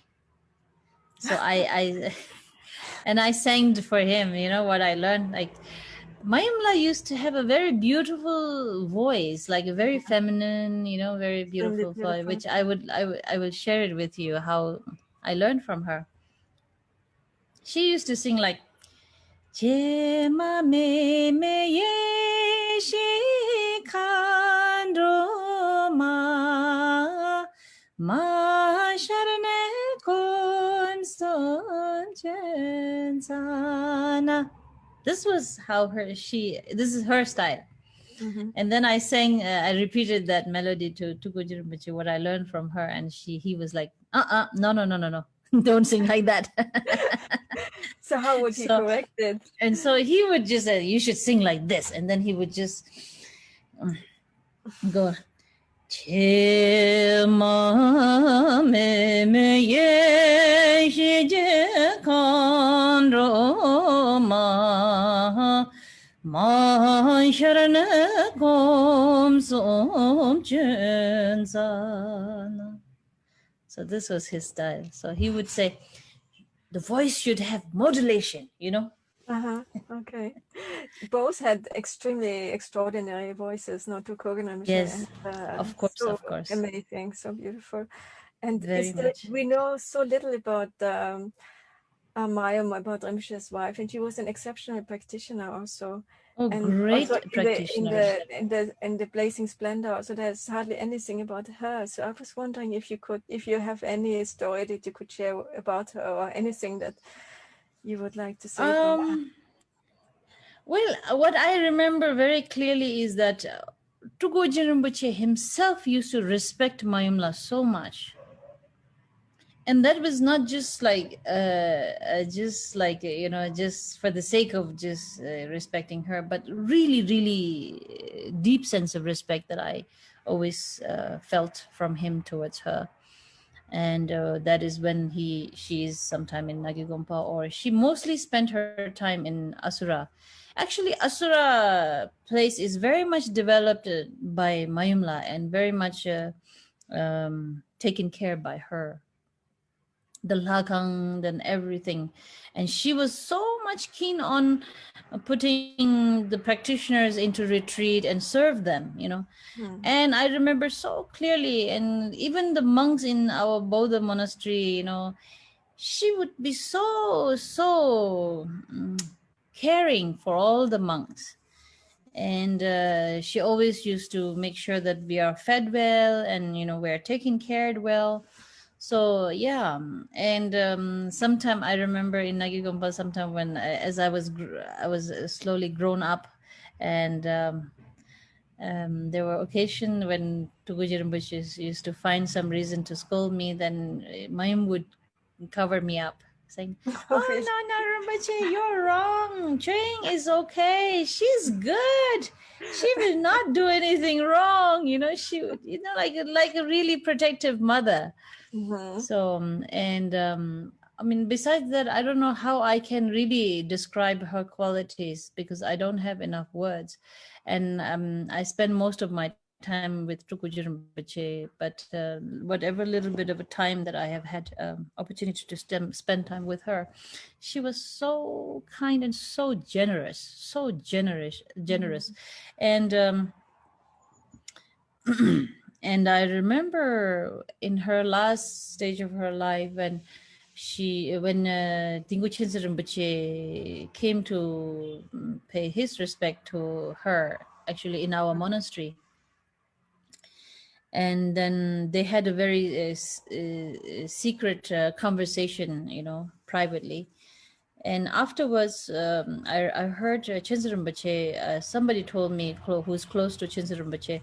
So I sang for him, you know, what I learned. Like, Mayumla used to have a very beautiful voice, like a very feminine, you know, very beautiful voice, which I will share it with you how I learned from her. She used to sing like, "Je ma me ye shi khandro ma sharne kon son chen sana." This was this is her style. And then I sang, I repeated that melody to Tuku Urgyen Rinpoche, what I learned from her, and he was like, no, don't sing like that. So how would he correct it? And so he would just say, "You should sing like this," and then he would just go, "Che ma me ye shi je kan ro ma sharana kom som chen sana." So this was his style. So he would say, the voice should have modulation, you know. Okay. Both had extremely extraordinary voices, not Tuku Urgyen Rinpoche. Yes, of course, so of course. Amazing, so beautiful. And Very much. we know so little about Mayum, about Rinpoche's wife, and she was an exceptional practitioner also. Oh, and great also practitioner. in the Blazing Splendor, so there's hardly anything about her. So I was wondering if you have any story that you could share about her, or anything that you would like to say from her. Well, what I remember very clearly is that Tuku Urgyen Rinpoche himself used to respect Mayumla so much. And that was not just like, you know, just for the sake of just respecting her, but really, really deep sense of respect that I always felt from him towards her. And that is when she is sometime in Nagigompa, or she mostly spent her time in Asura. Actually, Asura place is very much developed by Mayumla and very much taken care by her. The lakang and everything, and she was so much keen on putting the practitioners into retreat and serve them, and I remember so clearly, and even the monks in our Bodha monastery, she would be so caring for all the monks, and she always used to make sure that we are fed well and we are taken care of well. So yeah, and sometime I remember in Nagigompa, sometime when as I was slowly grown up, and there were occasions when Tuguji Rinpoche used to find some reason to scold me. Then Mayum would cover me up, saying, "Oh no, Rinpoche, you're wrong. Ching is okay. She's good. She will not do anything wrong." She would, like a really protective mother. Mm-hmm. So, and I mean, besides that, I don't know how I can really describe her qualities because I don't have enough words. And I spend most of my time with Tukuji Rinpoche, but whatever little bit of a time that I have had opportunity to spend time with her, she was so kind and so generous. Mm-hmm. And and I remember in her last stage of her life when Tingu Chinsa Rinpoche came to pay his respect to her, actually in our monastery. And then they had a very secret conversation, privately. And afterwards, I heard Chinsa Rinpoche, somebody told me who's close to Chinsa Rinpoche,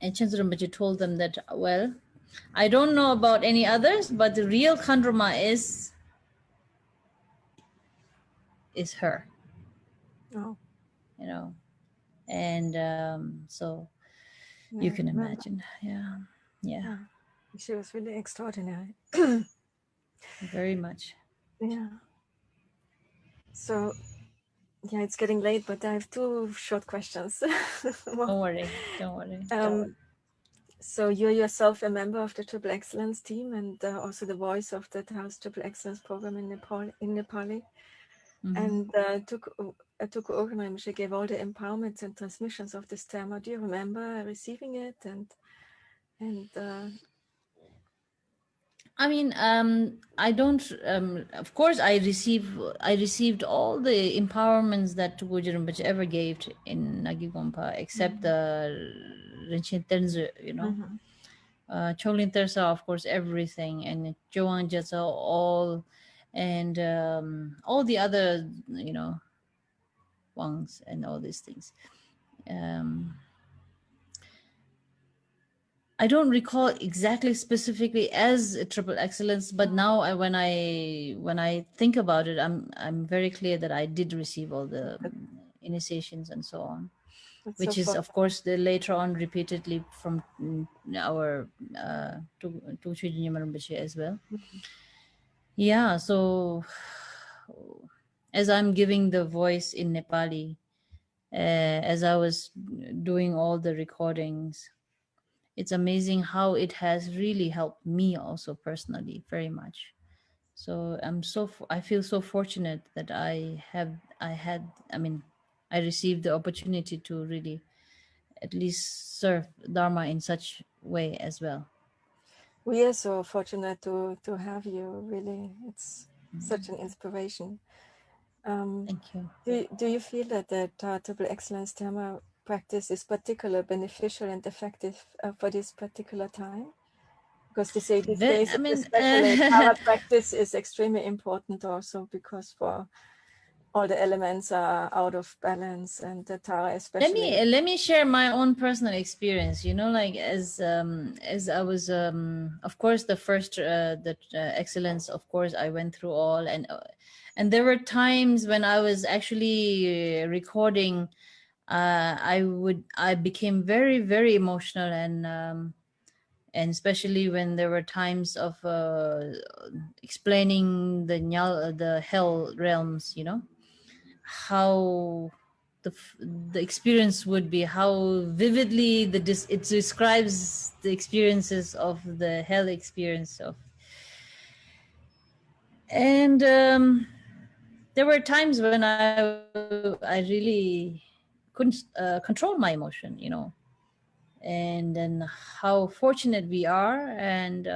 and Chinsa Rinpoche told them that, well, I don't know about any others, but the real Khandroma is her. Oh. And so you can imagine. Yeah. She was really extraordinary. Very much. Yeah. So, yeah, it's getting late, but I have two short questions. Don't worry. So you're yourself a member of the Triple Excellence team and also the voice of the Taoist Triple Excellence program in Nepali. Mm-hmm. And Tuku Rinpoche gave all the empowerments and transmissions of this Dharma. Do you remember receiving it? And I mean, I don't. Of course, I received all the empowerments that Tukuji Rinpoche ever gave in Nagigompa, except the Rinchen Tenzu, Choglin Tersa, of course, everything, and Joan Jetsa, all, and all the other, Wangs and all these things. I don't recall exactly specifically as a Triple Excellence, but now when I think about it, I'm very clear that I did receive all the initiations and so on. That's which so is fun. Of course later on repeatedly from our Tukuji Rinpoche as well. Mm-hmm. Yeah, so as I'm giving the voice in Nepali, as I was doing all the recordings, it's amazing how it has really helped me also personally very much. So I feel so fortunate that I received the opportunity to really at least serve Dharma in such way as well. We are so fortunate to have you, really. It's such an inspiration. Thank you. Do you feel that the Triple Excellence Dharma practice is particularly beneficial and effective for this particular time? Because they say these days, especially Dharma practice is extremely important also because for all the elements are out of balance, and the Tara especially. Let me share my own personal experience. As I was, of course, the first excellence. Of course, I went through all, and there were times when I was actually recording. I became very, very emotional, And especially when there were times of explaining the hell realms, you know, how the experience would be, how vividly it describes the experiences of the hell experience of. And there were times when I really couldn't control my emotion, you know, and then how fortunate we are, and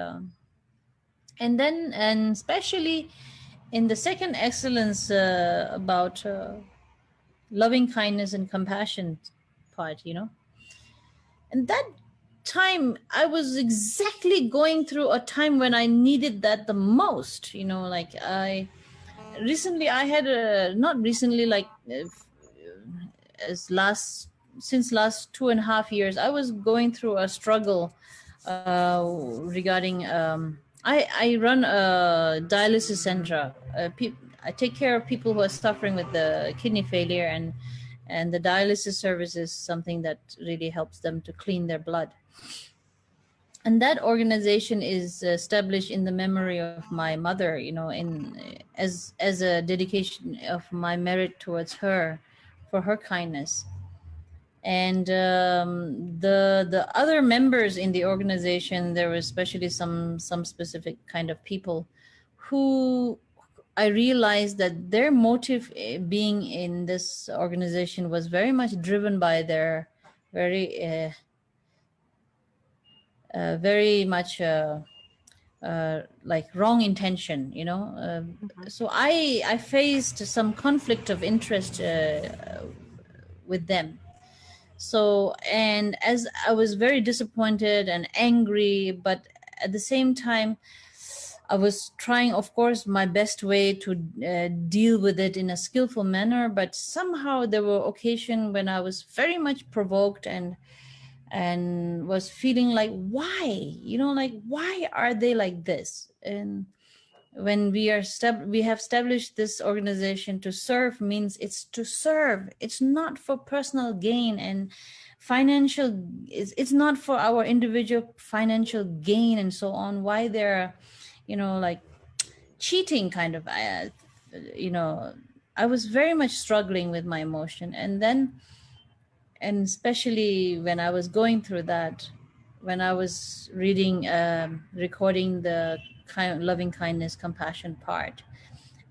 especially in the second excellence about loving kindness and compassion part, you know. And that time I was exactly going through a time when I needed that the most, you know. Like since last 2.5 years, I was going through a struggle regarding I run a dialysis center. I take care of people who are suffering with the kidney failure, and the dialysis service is something that really helps them to clean their blood. And that organization is established in the memory of my mother, you know, as a dedication of my merit towards her for her kindness. And the other members in the organization, there were especially some specific kind of people who I realized that their motive being in this organization was very much driven by their very much like wrong intention, you know. So I faced some conflict of interest with them. So, and as I was very disappointed and angry, but at the same time, I was trying, of course, my best way to deal with it in a skillful manner. But somehow there were occasions when I was very much provoked and was feeling like, why, you know, like, why are they like this? And when we have established this organization, to serve means it's to serve. It's not for personal gain and financial. It's not for our individual financial gain and so on. Why they're, you know, like cheating kind of, you know, I was very much struggling with my emotion. And especially when I was going through that, when I was reading, recording the loving kindness, compassion part,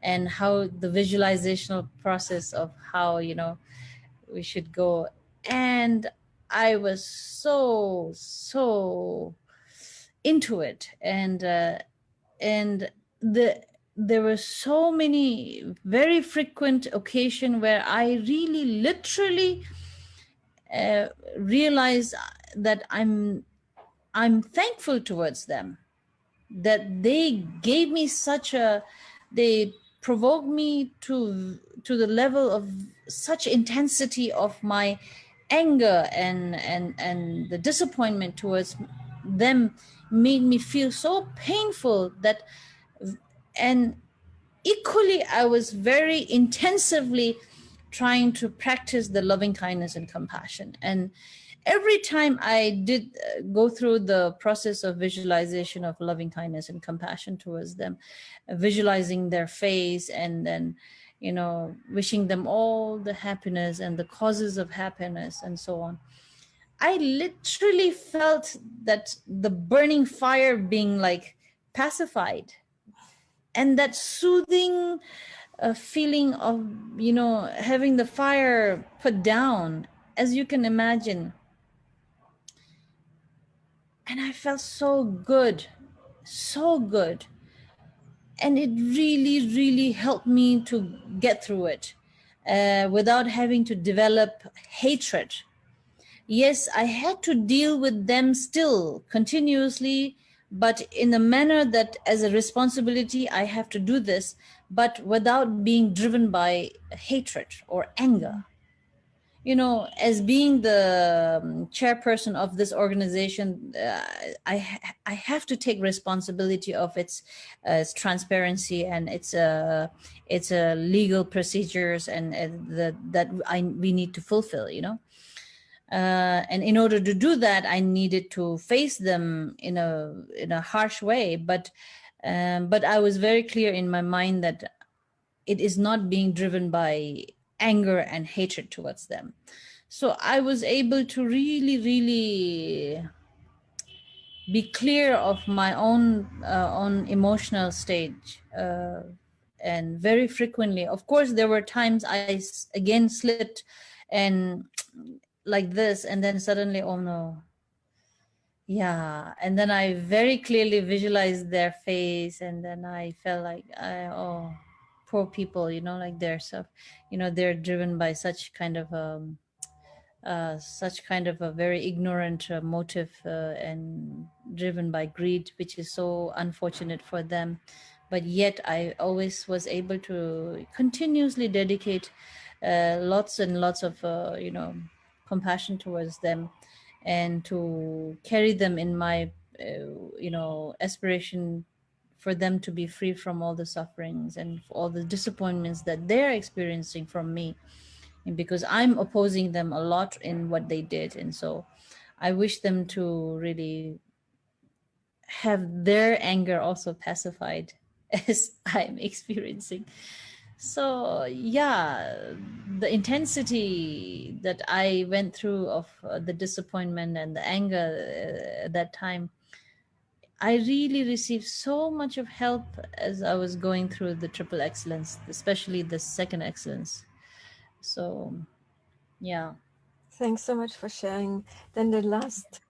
and how the visualizational process of how, you know, we should go. And I was so into it. And there were so many very frequent occasions where I really literally realized that I'm thankful towards them, that they gave me they provoked me to the level of such intensity of my anger and the disappointment towards them made me feel so painful that, and equally I was very intensively trying to practice the loving kindness and compassion. And every time I did go through the process of visualization of loving kindness and compassion towards them, visualizing their face, and then, you know, wishing them all the happiness and the causes of happiness and so on, I literally felt that the burning fire being like pacified, and that soothing feeling of, you know, having the fire put down, as you can imagine. And I felt so good. And it really helped me to get through it without having to develop hatred. Yes, I had to deal with them still continuously, but in a manner that as a responsibility, I have to do this, but without being driven by hatred or anger. You know, as being the chairperson of this organization, I have to take responsibility of its transparency and its legal procedures and we need to fulfill, you know. And in order to do that, I needed to face them in a harsh way. But I was very clear in my mind that it is not being driven by anger and hatred towards them. So I was able to really, really be clear of my own emotional stage. And very frequently, of course, there were times I again slipped and like this, and then suddenly, oh no. Yeah. And then I very clearly visualized their face, and then I felt like, oh, poor people, you know, like they're so, you know, they're driven by such kind of a very ignorant motive and driven by greed, which is so unfortunate for them. But yet I always was able to continuously dedicate lots and lots of, compassion towards them, and to carry them in my, aspiration for them to be free from all the sufferings and all the disappointments that they're experiencing from me. And because I'm opposing them a lot in what they did. And so I wish them to really have their anger also pacified as I'm experiencing. So yeah, the intensity that I went through of the disappointment and the anger at that time, I really received so much of help as I was going through the triple excellence, especially the second excellence. So yeah. Thanks so much for sharing. Then the last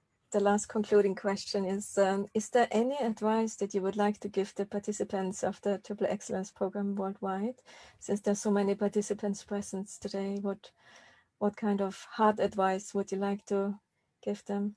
concluding question is there any advice that you would like to give the participants of the Triple Excellence program worldwide? Since there's so many participants present today, what kind of hard advice would you like to give them?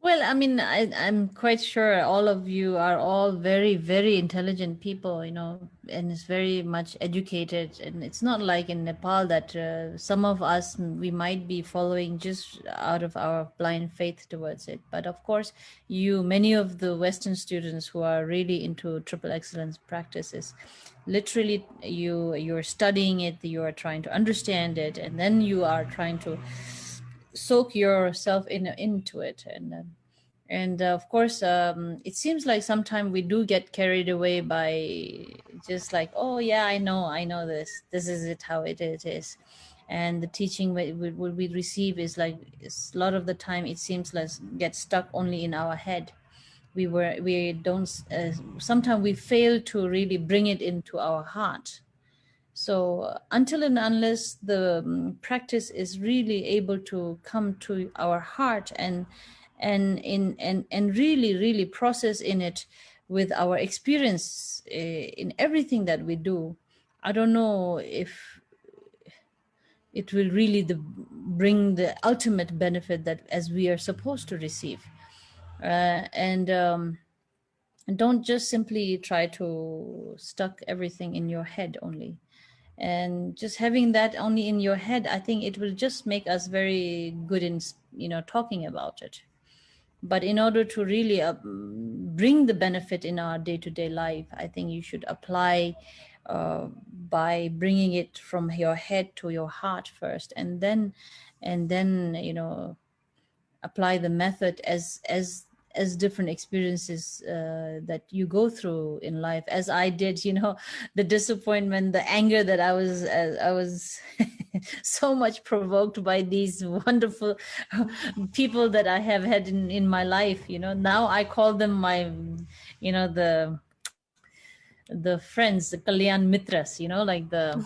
Well, I mean, I'm quite sure all of you are all very, very intelligent people, you know, and it's very much educated. And it's not like in Nepal that some of us, we might be following just out of our blind faith towards it. But of course, many of the Western students who are really into triple excellence practices, literally you're studying it, you are trying to understand it, and then you are trying to soak yourself into it. And of course, it seems like sometimes we do get carried away by just like, oh yeah, I know this is it, how it is. And the teaching we receive is like, a lot of the time it seems like get stuck only in our head. We don't sometimes we fail to really bring it into our heart. So until and unless the practice is really able to come to our heart and really, really process in it with our experience in everything that we do, I don't know if it will really bring the ultimate benefit that as we are supposed to receive. And don't just simply try to stuck everything in your head only. And just having that only in your head, I think it will just make us very good in, talking about it. But in order to really bring the benefit in our day-to-day life, I think you should apply by bringing it from your head to your heart first, and then apply the method as different experiences that you go through in life, as I did, the disappointment, the anger that I was so much provoked by these wonderful people that I have had in my life. Now I call them my, the friends, the Kalyan Mitras, like the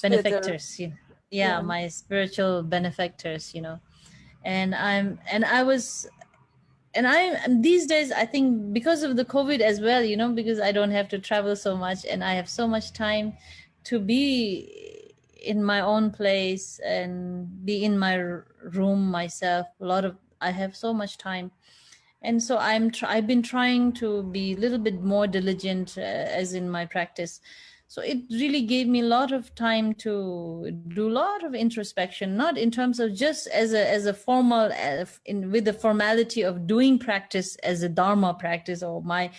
benefactors. Yeah, my spiritual benefactors, And these days, I think because of the COVID as well, because I don't have to travel so much and I have so much time to be in my own place and be in my room myself. I have so much time. And so I've been trying to be a little bit more diligent as in my practice. So it really gave me a lot of time to do a lot of introspection, not in terms of just as a formal, with the formality of doing practice as a Dharma practice, or my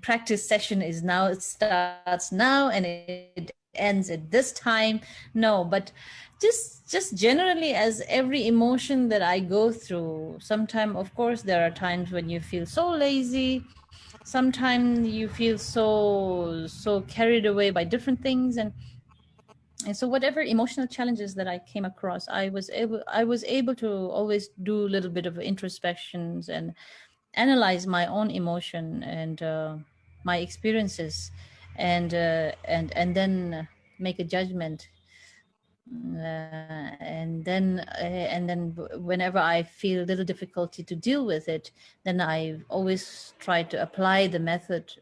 practice session is now, it starts now and it ends at this time. No, but just generally, as every emotion that I go through, sometimes, of course, there are times when you feel so lazy. Sometimes you feel so carried away by different things, and so whatever emotional challenges that I came across, I was able to always do a little bit of introspections and analyze my own emotion and my experiences, and then make a judgment. And then whenever I feel a little difficulty to deal with it, then I always try to apply the method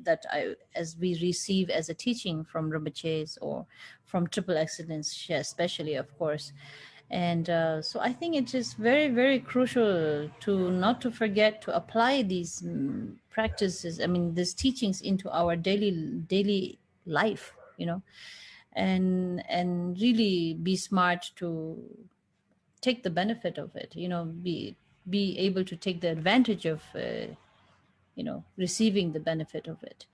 that as we receive as a teaching from Rinpoche's or from Triple Excellence, especially, of course. And so I think it is very, very crucial to not to forget to apply these practices, I mean, these teachings into our daily life, and really be smart to take the benefit of it, be able to take the advantage of receiving the benefit of it.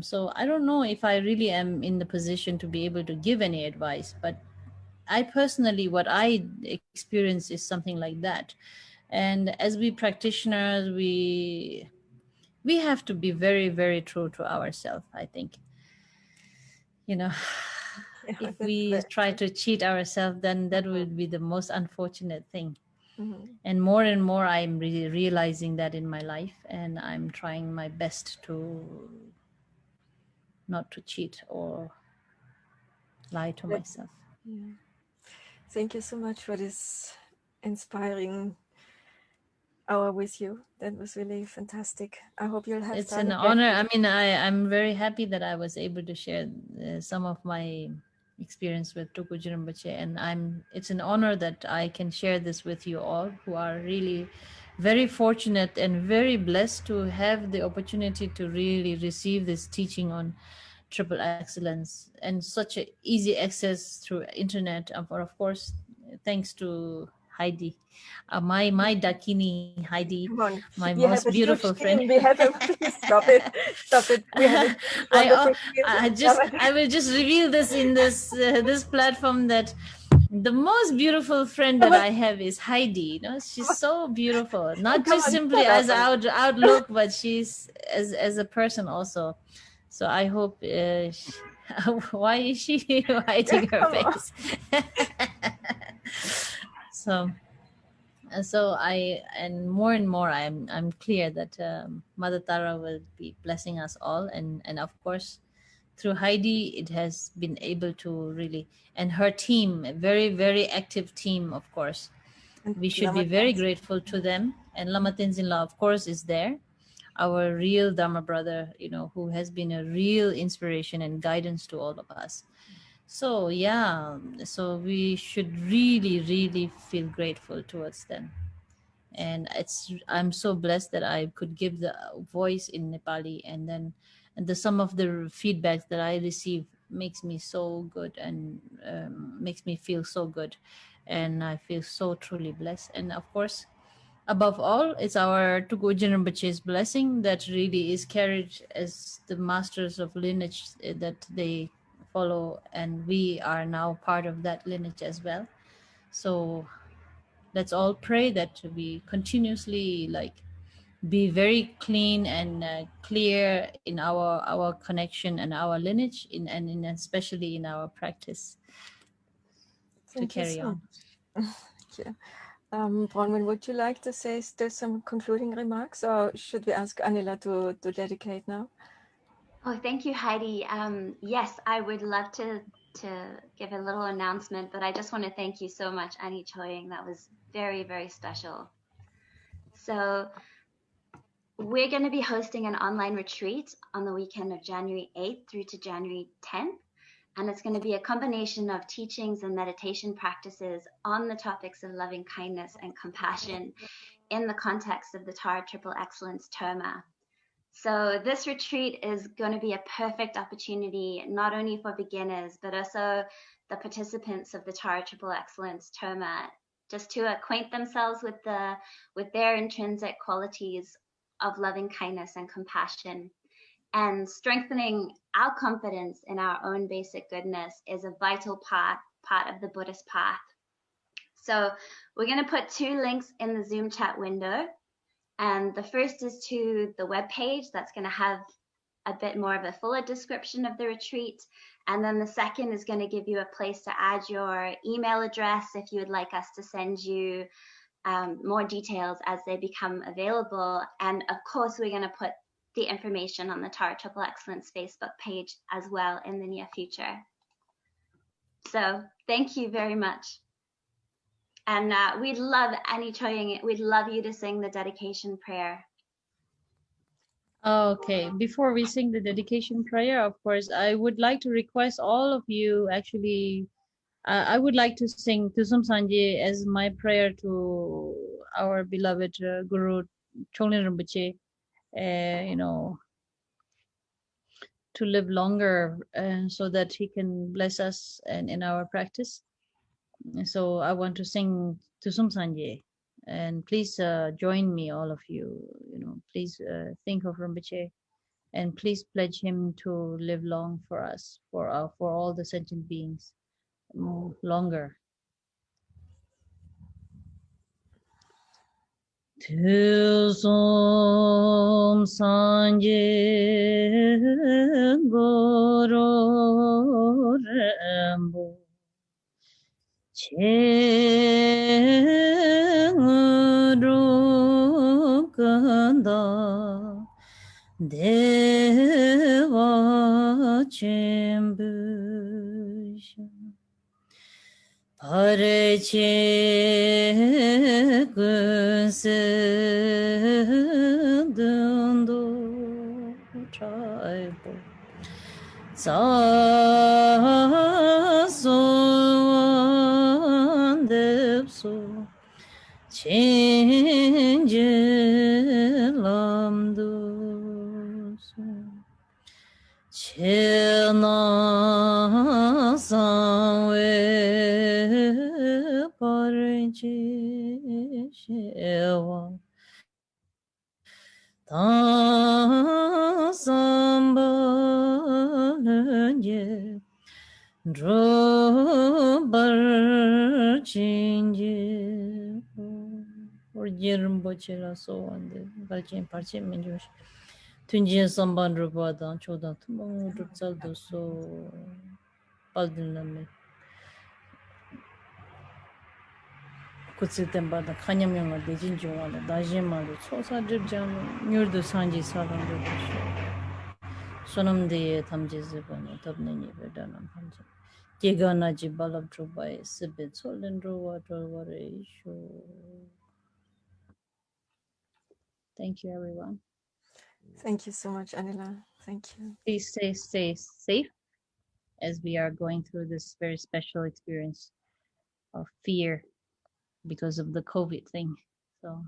So I don't know if I really am in the position to be able to give any advice, but I personally, what I experience is something like that. And as we practitioners, we have to be very, very true to ourselves, I think. If we try to cheat ourselves, then that will be the most unfortunate thing. And more I'm really realizing that in my life, and I'm trying my best to not to cheat or lie to myself. Yeah. Thank you so much for this inspiring hour with you. That was really fantastic. I hope you'll have It's time an again. honor. I mean, I'm very happy that I was able to share some of my experience with Tulku Rinpoche, and it's an honor that I can share this with you all, who are really very fortunate and very blessed to have the opportunity to really receive this teaching on Triple Excellence and such a easy access through internet. Of course, thanks to Heidi, my Dakini Heidi, my most beautiful friend. We have please stop it. We have I will just reveal this in this platform, that the most beautiful friend that I have is Heidi. She's so beautiful, not just simply as outlook, but she's as a person also. So I hope. Why is she hiding her face? So more and more I'm clear that Mother Tara will be blessing us all, and of course through Heidi it has been able to really, and her team, a very, very active team, of course. We should be very grateful to them. And Lama Tenzin-La, of course, is there, our real Dharma brother, who has been a real inspiration and guidance to all of us. So so we should really, really feel grateful towards them. And I'm so blessed that I could give the voice in Nepali, and then some of the feedbacks that I receive makes me so good, and makes me feel so good, and I feel so truly blessed. And of course, above all, it's our Tulku Rinpoche's blessing that really is carried as the masters of lineage that they follow, and we are now part of that lineage as well. So let's all pray that we continuously be very clean and clear in our connection and our lineage, and especially in our practice. Thank to carry on. Thank you. Bronwyn, would you like to say still some concluding remarks, or should we ask Anila to dedicate now? Oh, thank you, Heidi. Yes, I would love to give a little announcement, but I just want to thank you so much, Ani Choying. That was very, very special. So we're going to be hosting an online retreat on the weekend of January 8th through to January 10th. And it's going to be a combination of teachings and meditation practices on the topics of loving kindness and compassion in the context of the Tara Triple Excellence Terma. So this retreat is going to be a perfect opportunity, not only for beginners, but also the participants of the Tara Triple Excellence Terma, just to acquaint themselves with their intrinsic qualities of loving kindness and compassion, And strengthening our confidence in our own basic goodness is a vital part of the Buddhist path. So we're going to put 2 links in the Zoom chat window. And the first is to the webpage that's going to have a bit more of a fuller description of the retreat. And then the second is going to give you a place to add your email address if you would like us to send you more details as they become available. And of course, we're going to put the information on the Tara Triple Excellence Facebook page as well in the near future. So thank you very much. And we'd love, Annie Choying, we'd love you to sing the dedication prayer. Okay, before we sing the dedication prayer, of course, I would like to request all of you, actually, I would like to sing Tusum Sanje as my prayer to our beloved Guru Chonglin Rinpoche, you know, to live longer so that he can bless us and in our practice. So I want to sing Tusum Sanje, and please join me, all of you. You know, please think of Rinpoche, and please pledge him to live long for us, for all the sentient beings, longer. Tusum Sanje Guru Rambo Chenguru Kanda Deva Chembusha Pareche Gunse Dundu Traibo Zason Depso Chinje Lamdu Chena Sanwe Pareche Shewa Tasambalanje Drobar Chinje or Jirimbochela so on the Galchin Parche Minjosh Tunjin Samban Rubada Choda Tumang Rupsaldo so Paldiname Kutsitemba the Kanyamanga de Jinjuana, Dajima, Sosa Dribjam, Nurdu Sanji Salam Sonam de Tamjizibana, Tabnini Vedanam Panja. Tigana Jibalab Trubai, Sibit, Solendro, water, show. Thank you, everyone. Thank you so much, Anila. Thank you. Please stay safe as we are going through this very special experience of fear because of the COVID thing. So